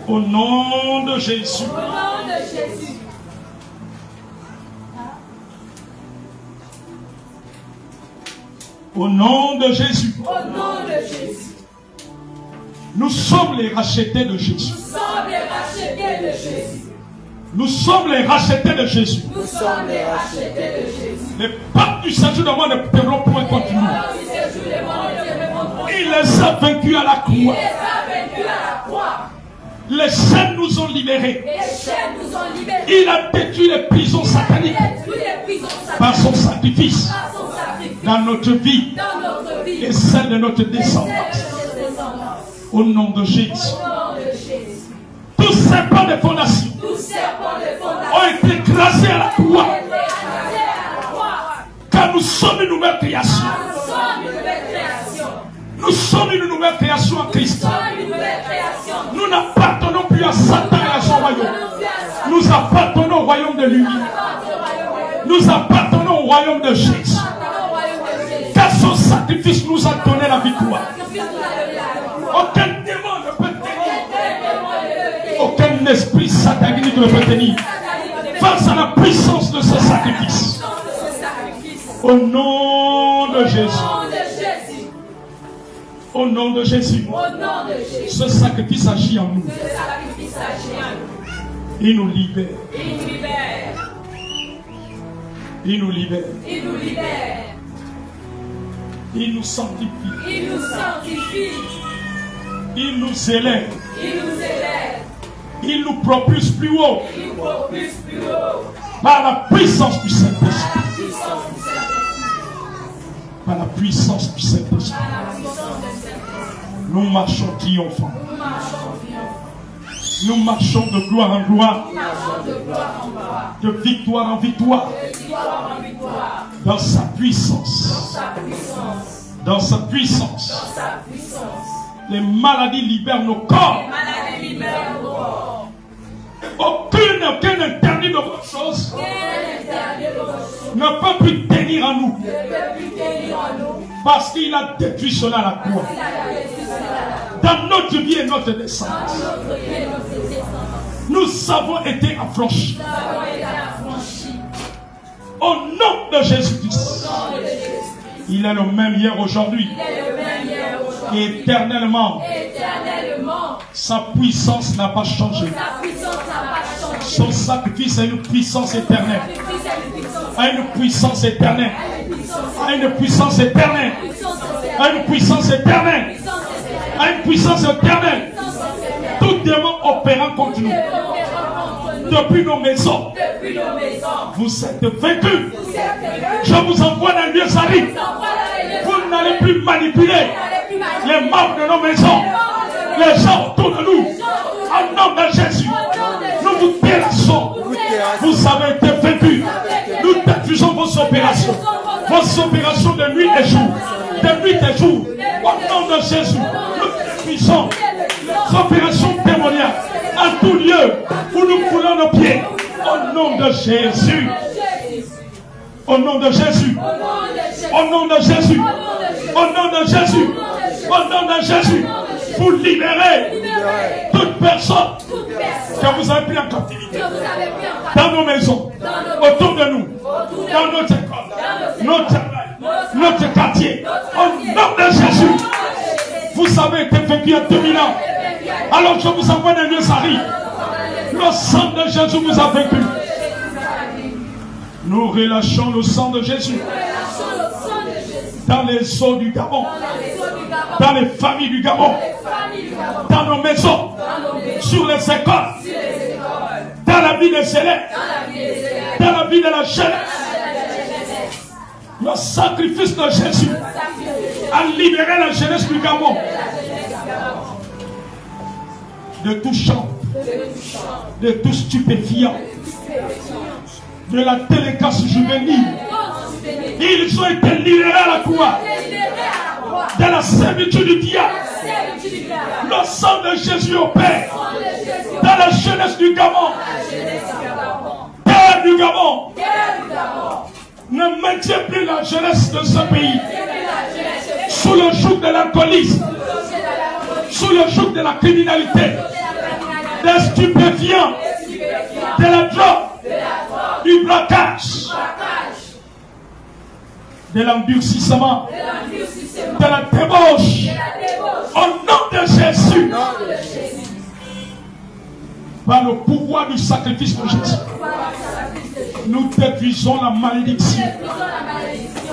Au nom de Jésus. Au nom de Jésus. Nous sommes les rachetés de Jésus. Nous sommes les rachetés de Jésus. Les papes du séjour de moi ne pourront point contre nous. Il les a vaincus à la croix. Les chaînes nous ont libérés. Il a détruit les prisons sataniques par son sacrifice dans notre vie et celle de notre descendance. Au nom de Jésus. Tous ces plans de fondation ont été écrasés à la croix. Car nous sommes une nouvelle création. Nous sommes une nouvelle création en Christ. Nous n'appartenons plus à Satan et à son royaume. Nous appartenons au royaume de lumière. Nous appartenons au royaume de Jésus. Car son sacrifice nous a donné la victoire. Aucun démon ne peut tenir. Aucun esprit satanique ne peut tenir. Face à la puissance de ce sacrifice. Au nom de Jésus. Au nom de Jésus. Ce sacrifice agit en nous. Il nous libère. Il nous libère. Il nous sanctifie. Il nous élève. Il nous propulse plus haut. Par la puissance du Saint-Esprit. Par la puissance du Saint-Esprit. Nous marchons triomphants. Nous marchons de gloire en gloire. De victoire en victoire. Dans sa puissance. Dans sa puissance. Les maladies libèrent nos corps. Aucun interdit de votre chose ne peut plus tenir en nous. Parce qu'il a détruit cela à la croix. Dans notre vie et notre descendance. Nous avons été affranchis. Au nom de Jésus-Christ. Il est le même hier, aujourd'hui. Et éternellement. Sa puissance n'a pas changé. Son sacrifice a une puissance éternelle. A une puissance éternelle. A une puissance éternelle. A une puissance éternelle. A une puissance éternelle. Tout démon opérant contre nous. Depuis nos maisons. Vous êtes vaincus. Je vous envoie dans les lieux arides. Vous n'allez plus manipuler les membres de nos maisons. Les gens autour de nous. En nom de Jésus. Nous vous terrassons. Vous avez été vaincus. Nous détruisons vos opérations. Vos opérations de nuit et jour. De nuit et jour. Au nom de Jésus. Nous détruisons les opérations démoniaques. En tout lieu où nous foulons nos pieds. Au nom de Jésus. Au nom de Jésus. Au nom de Jésus. Au nom de Jésus. Au nom de Jésus. Pour libérer toute personne que vous avez pris en captivité. Dans nos maisons. Autour de nous. Dans notre école. Notre travail. notre quartier. Au nom de Jésus. Vous avez été vaincu à 2000 ans. Alors je vous envoie des lieux Sari. Le sang de Jésus vous a vaincu. Nous relâchons le sang de Jésus dans les eaux du Gabon, dans les familles du Gabon, dans nos maisons, sur les écoles, dans la vie des élèves, dans la vie de la jeunesse. Le sacrifice de Jésus a libéré la jeunesse du Gabon de tout chant, de tout stupéfiant, de la délinquance juvénile. Ils ont été libérés à la croix de la servitude du diable. Le sang de Jésus opère dans la jeunesse du Gabon. Terre du Gabon. Ne maintient plus la jeunesse de ce pays sous le joug de l'alcoolisme, sous le joug de la criminalité, des stupéfiants, de la drogue, du braquage, de l'endurcissement, de la débauche. Au nom de Jésus, par le pouvoir du sacrifice de Jésus, nous détruisons la malédiction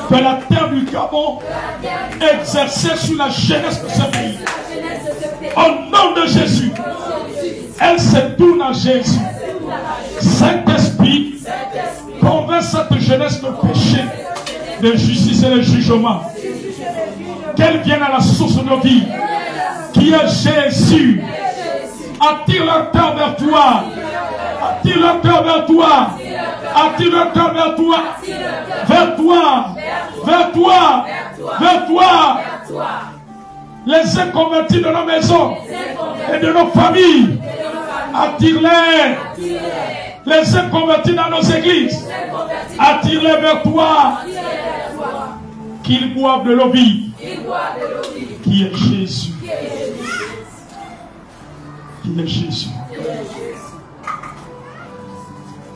que la terre du Gabon exerçait sur la jeunesse de ce pays. Au nom de Jésus, elle se tourne à Jésus. Saint-Esprit, convainc cette jeunesse de péché, de justice et de jugement. Qu'elle vienne à la source de nos vies, qui est Jésus. Attire leur cœur vers toi. Attire leur cœur vers toi. Attire leur cœur vers toi. Vers toi. Vers toi. Vers toi. Les inconvertis de nos maisons et de nos familles. Attire-les. Les inconvertis dans nos églises. Attire-les vers toi. Qu'ils boivent de l'eau vive. Qui est Jésus. Qui est Jésus.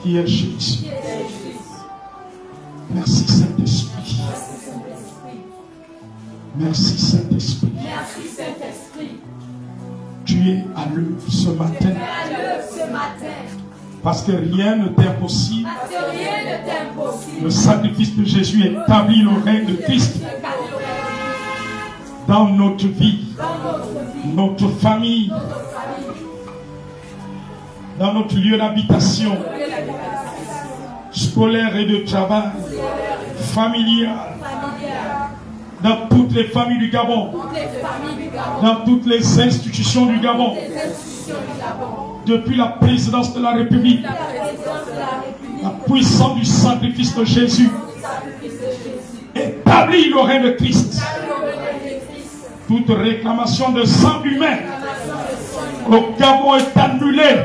Qui est Jésus. Merci Saint-Esprit. Merci Saint-Esprit. Tu es à l'œuvre ce matin. Parce que rien ne t'est impossible. Le sacrifice de Jésus établit le règne de Christ dans notre vie, notre famille, dans notre lieu d'habitation, scolaire et de travail, familial, dans toutes les familles du Gabon, dans toutes les institutions du Gabon, depuis la présidence de la République, la puissance du sacrifice de Jésus établit le règne de Christ. Toute réclamation de sang humain au Gabon est annulée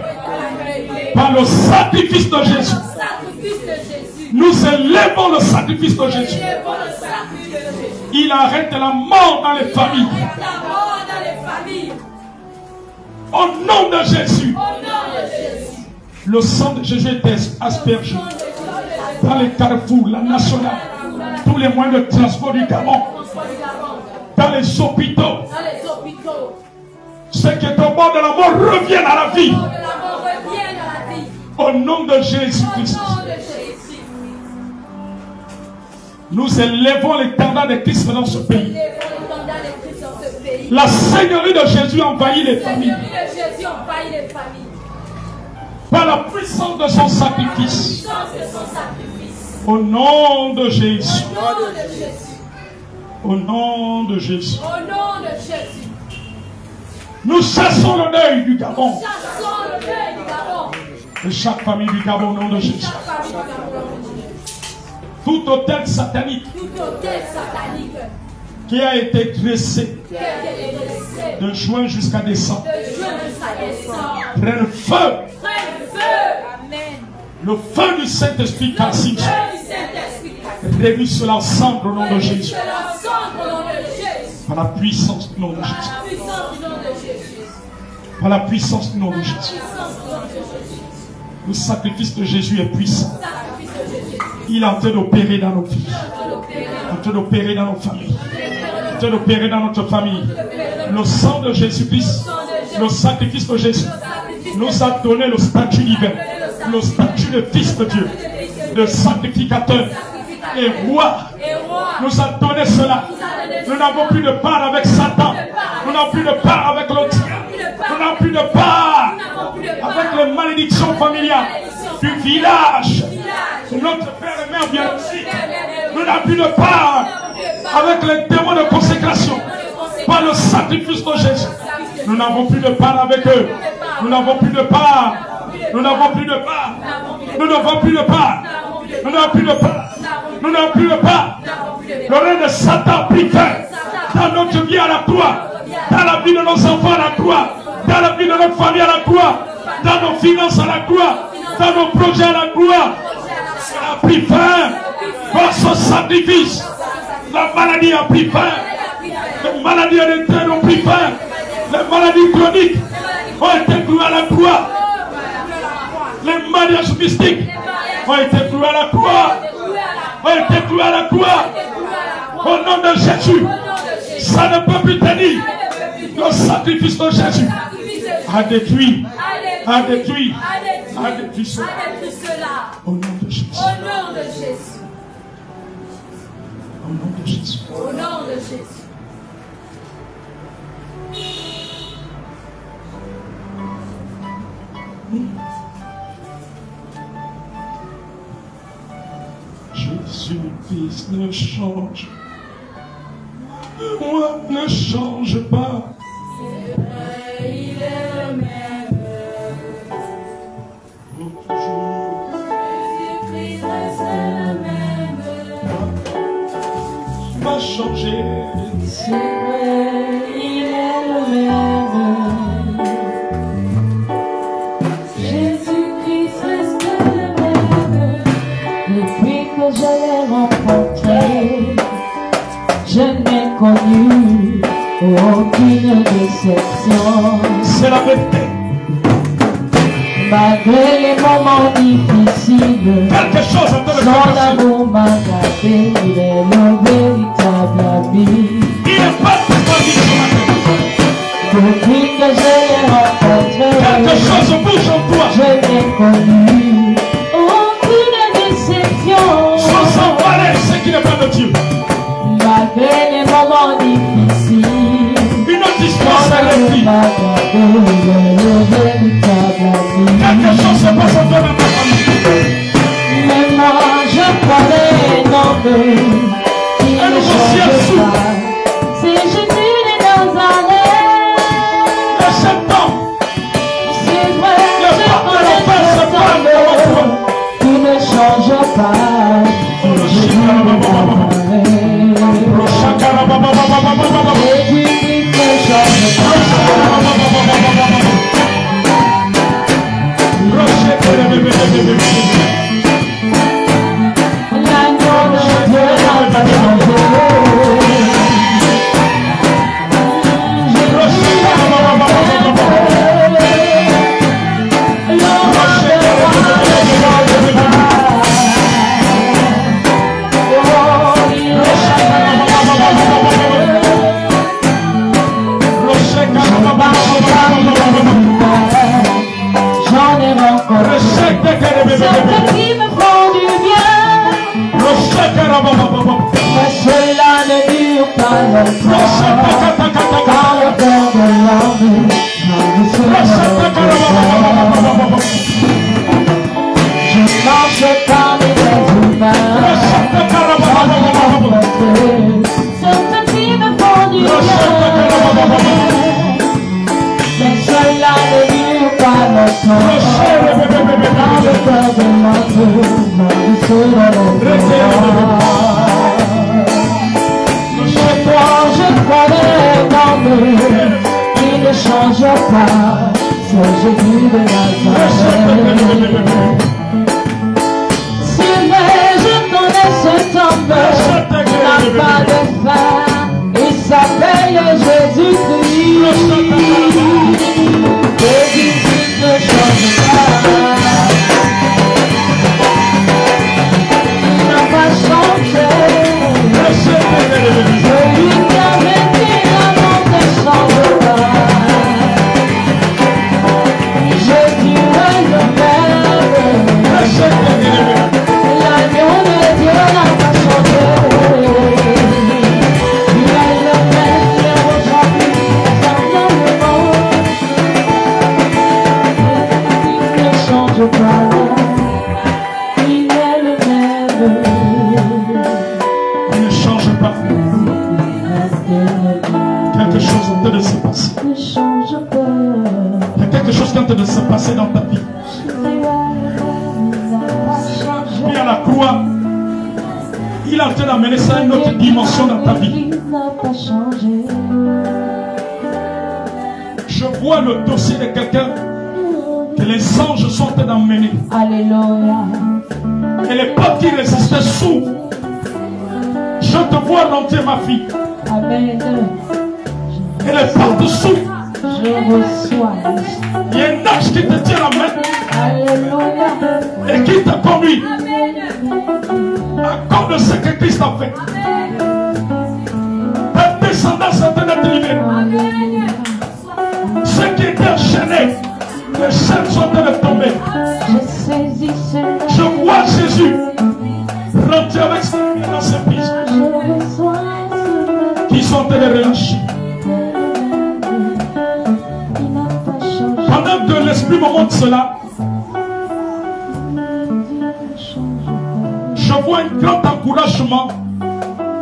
par le sacrifice de Jésus. Nous élevons le sacrifice de Jésus. Il arrête la mort dans les familles. Au nom de Jésus. Le sang de Jésus est aspergé dans les carrefours, la nationale, tous les moyens de transport du Gabon, dans les hôpitaux. Ceux qui est au bord de la mort reviennent à la vie. Au nom de Jésus-Christ. Nous élevons l'étendard de Christ dans ce pays. La Seigneurie de Jésus envahit les familles. Par la puissance de son sacrifice. Au nom de Jésus. Au nom de Jésus. Nous chassons le deuil du Gabon. De chaque famille du Gabon au nom de Jésus. Tout autel satanique qui a été dressé de juin jusqu'à décembre prenne feu. Le feu du Saint-Esprit cassé réduit sur l'ensemble au nom de Jésus. Par la puissance du nom de Jésus. Par la puissance du nom de Jésus. Le sacrifice de Jésus est puissant. Il est en train d'opérer dans nos vies. en train d'opérer dans nos familles, en train d'opérer dans notre famille. Le sang de Jésus-Christ, le sacrifice de Jésus, nous a donné le statut divin, le statut de fils de Dieu, de sacrificateur et roi. Nous a donné cela. Nous n'avons plus de part avec Satan. Nous n'avons plus de part avec le diable. Nous n'avons plus de part avec les malédictions familiales du village. Notre père et mère bien aussi. Nous n'avons plus de part avec les démons de consécration. Par le sacrifice de Jésus. Nous n'avons plus de part avec eux. Nous n'avons plus de part. Nous n'avons plus de part. Nous n'avons plus de part. Nous n'avons plus de part. Nous n'avons plus de part. Le règne de Satan a pris fin dans notre vie à la croix, dans la vie de nos enfants à la croix, dans la vie de notre famille à la croix, dans nos finances à la croix, dans nos projets à la croix. Ça a pris fin par son sacrifice. La maladie a pris fin. Les maladies internes ont pris fin. Les maladies chroniques ont été clouées à la croix. Les mariages mystiques ont été cloués à la croix. Ont été cloués à la croix. Au nom de Jésus, ça ne peut plus tenir. Le sacrifice de Jésus a détruit cela. Au nom de Jésus. Au nom de Jésus. Au nom de Jésus. Au nom de Jésus. Jésus-Christ ne change. Moi ne change pas. C'est vrai, il est le même. Pour toujours. Jésus-Christ reste le même. Tu m'as changé. C'est vrai, il est le même. Jésus-Christ reste le même. Depuis que je l'ai rencontré, je n'ai connu aucune déception. C'est la vérité. Malgré les moments difficiles, Quelque chose en train de son faire. amour m'a gardé. Il est le véritable ami. Il n'est pas de ta vie ce matin. Depuis que je l'ai rencontré, Quelque chose bouge en toi. je n'ai connu aucune déception. Sans s'envoler ce qui n'est pas de Dieu. Malgré les moments difficiles, Une autre histoire son s'est amour remplie. m'a gardé. Il est le véritable ami. Quelque chose se passe en toi dans ta famille. Mais moi je connais un homme qui Un ne nouveau ciel change s'ouvre. pas. C'est Jésus de Nazareth. Le septembre. C'est vrai, Le je pape de connais l'enfer se cet parle devant toi. homme qui ne change pas. C'est Jésus de Nazareth. Jésus qui ne change pas. L'agneau de Dieu n'a pas changé. J'en ai rencontré certains qui me font du bien, mais cela ne dure pas longtemps. Quand le cœur de l'homme je marche parmi les humains, j'en ai rencontré certains qui me font du bien, mais cela ne dure pas longtemps. Dans le cœur de l'homme, mais toi je connais un homme qui ne change pas, c'est Jésus de Nazareth. C'est vrai, je connais cet homme qui n'a pas de fin, il s'appelle Jésus-Christ. Jésus-Christ ne change pas. Il n'a pas changé. Il y a quelque chose qui est en train de se passer dans ta vie. Et à la croix, il est en train d'amener ça à une autre dimension dans ta vie. Je vois le dossier de quelqu'un que les anges sont en train d'emmener. Alléluia. Et les portes qui résistaient s'ouvrent. Je te vois rentrer, ma fille. Amen. Et les portes s'ouvrent. Je reçois. Il y a un ange qui te tient la main. Alléluia. Et qui te conduit. À cause de ce que Christ a fait. Ta descendance est en train d'être libérée. Ceux qui étaient enchaînés, les chaînes sont en train de tomber. Je vois Jésus rentrer avec sa vie dans ses pistes. Qui sont en train de relâcher. Pendant que l'Esprit me montre cela, je vois un grand encouragement.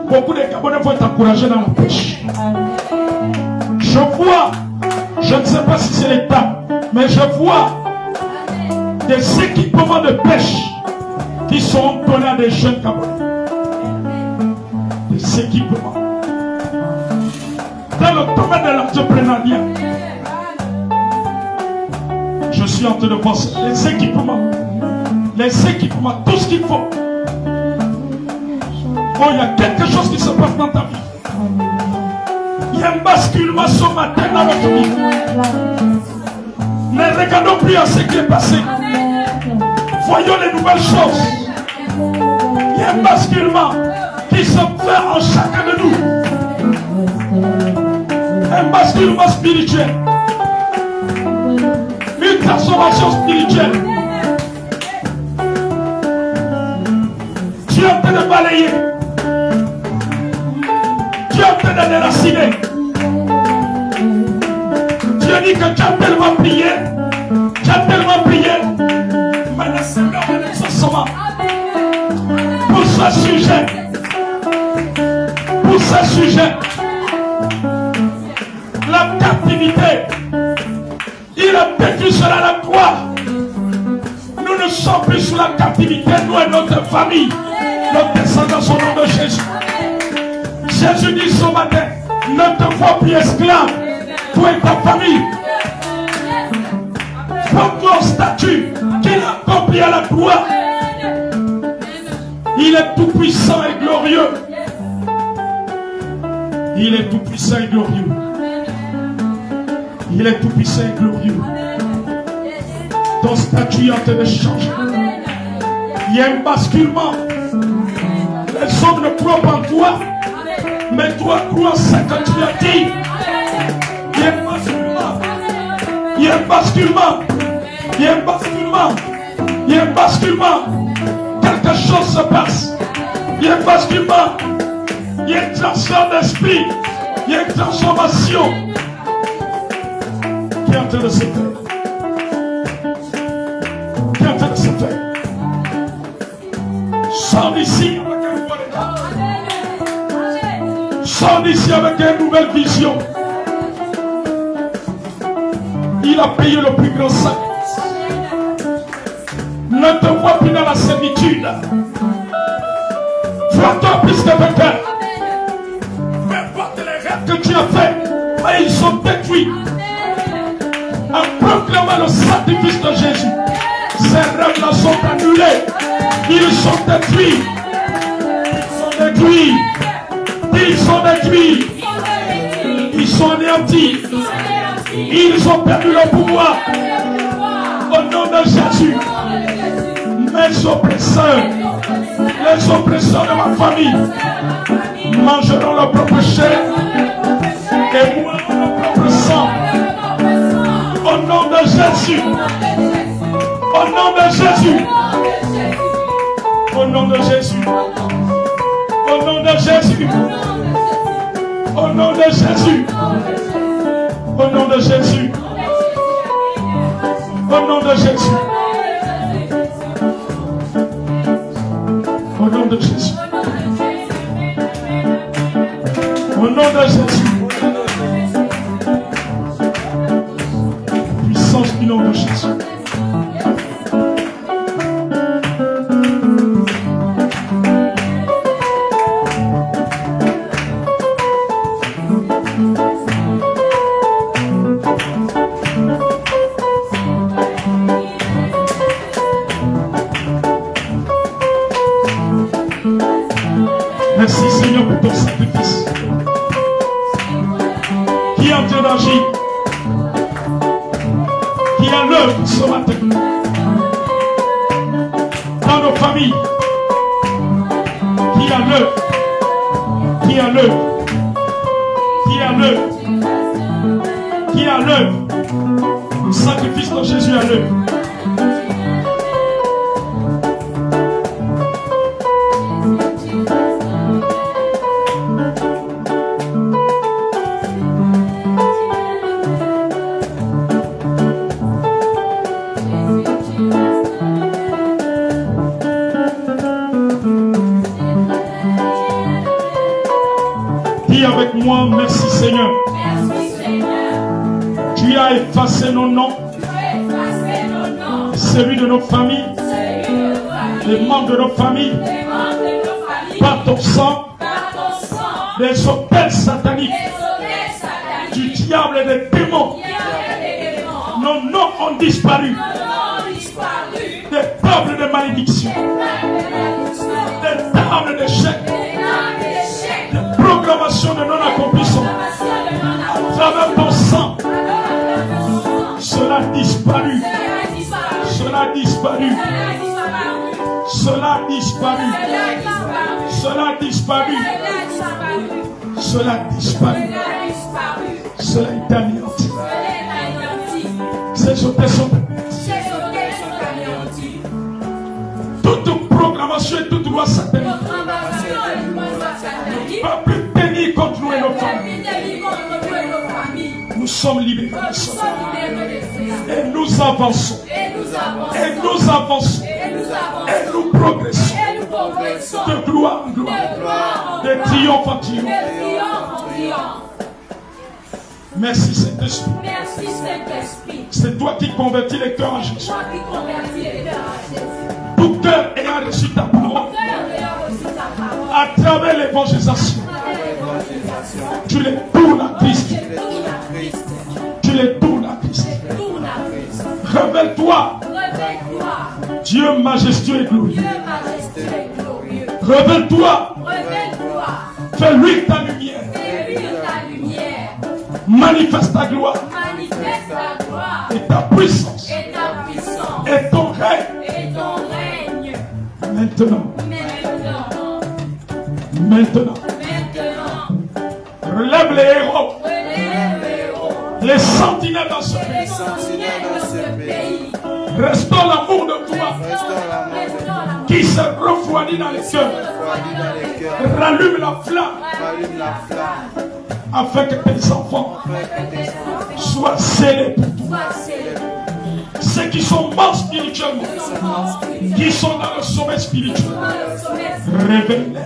Beaucoup de Gabonais vont être encouragés dans la pêche. Je vois, je ne sais pas si c'est l'État, mais je vois des équipements de pêche qui sont donnés à des jeunes Gabonais. Des équipements. Dans le domaine de l'entrepreneuriat, je suis en train de penser les équipements, tout ce qu'il faut. Oh, il y a quelque chose qui se passe dans ta vie. Il y a un basculement ce matin dans notre vie. Ne regardons plus à ce qui est passé. Voyons les nouvelles choses. Il y a un basculement qui se fait en chacun de nous. Un basculement spirituel. Une transformation spirituelle. Tu es en train de balayer. Tu es en train de déraciner. Dieu dit que tu as tellement prié. Tu as tellement prié. Mais le Seigneur est exaucement. Pour ce sujet. Pour ce sujet. La captivité. Il a vécu cela à la croix. Nous ne sommes plus sous la captivité, nous et notre famille. Notre descendance au nom de Jésus. Jésus dit ce matin, ne te vois plus esclave, toi et ta famille. Prends-toi au statut qu'il a accompli à la croix. Il est tout puissant et glorieux. Il est tout puissant et glorieux. Il est tout puissant et glorieux. Ton statut est en train de changer. Il y a un basculement. Les hommes ne croient pas en toi, mais toi crois en ce que tu as dit. Il y a un basculement. Il y a un basculement. Il y a un basculement. Il y a un basculement. Quelque chose se passe. Il y a un basculement. Il y a un transfert d'esprit. Il y a une transformation qui est en train de se faire. Qui est en train de se faire. Sors d'ici avec un nouveau état. Sors d'ici avec une nouvelle vision. Il a payé le plus grand sacrifice. Ne te vois plus dans la servitude. Vois-toi plus que vainqueur. Peu importe les rêves que tu as faits, mais ils sont détruits. En proclamant le sacrifice de Jésus, ces rêves-là sont annulés. Ils sont détruits. Ils sont détruits. Ils sont détruits. Ils sont anéantis. Ils ont perdu leur pouvoir. Au nom de Jésus, mes oppresseurs, les oppresseurs de ma famille, mangeront leur propre chair et boiront leur propre sang. Au nom de Jésus. Au nom de Jésus. Au nom de Jésus. Au nom de Jésus. Au nom de Jésus. Au nom de Jésus. Au nom de Jésus. Au nom de Jésus. Au nom de Jésus. nom de Jésus. Merci Seigneur pour ton sacrifice qui est en train d'agir, qui a l'œuvre ce matin dans nos familles, qui a l'œuvre, qui a l'œuvre, qui a l'œuvre, qui a l'œuvre. Le sacrifice de Jésus à l'œuvre. Dis avec moi, merci Seigneur. Tu as effacé nos noms, celui de nos familles, les membres de nos familles, par ton sang, des hôtels sataniques, du diable et des démons. Nos noms ont disparu, des peuples de malédiction, des tables d'échec, des proclamations de non-accomplissement. À travers ton sang, cela a disparu. Cela a disparu. Cela a disparu. Cela a disparu. Cela a disparu. Cela est anéanti. Ces hôtels sont anéantis. Toute proclamation et toute loi satanique ne va plus tenir contre nous et nos familles. Nous sommes libérés. Et nous avançons. Et nous avançons. Et nous progressons. De gloire en gloire. De triomphe en triomphe. Merci Saint-Esprit. C'est toi qui convertis les cœurs en Jésus. Tout cœur ayant reçu ta parole, à travers l'évangélisation, tu les tournes à Christ. Tu les tournes à Christ. Révèle-toi, Dieu majestueux et glorieux. Révèle-toi, fais-lui ta lumière. Manifeste ta gloire et ta puissance et ton règne maintenant. Relève les héros, les sentinelles dans ce pays. Restaure l'amour de toi qui se refroidit dans les cœurs. Rallume la flamme afin que tes enfants soient scellés pour toi. Ceux qui sont morts spirituellement, qui sont dans le sommeil spirituel, réveille-les.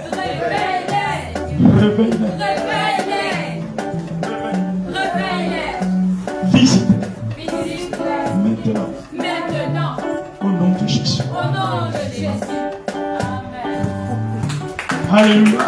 Visite-les maintenant au nom de Jésus. Amen. Alléluia.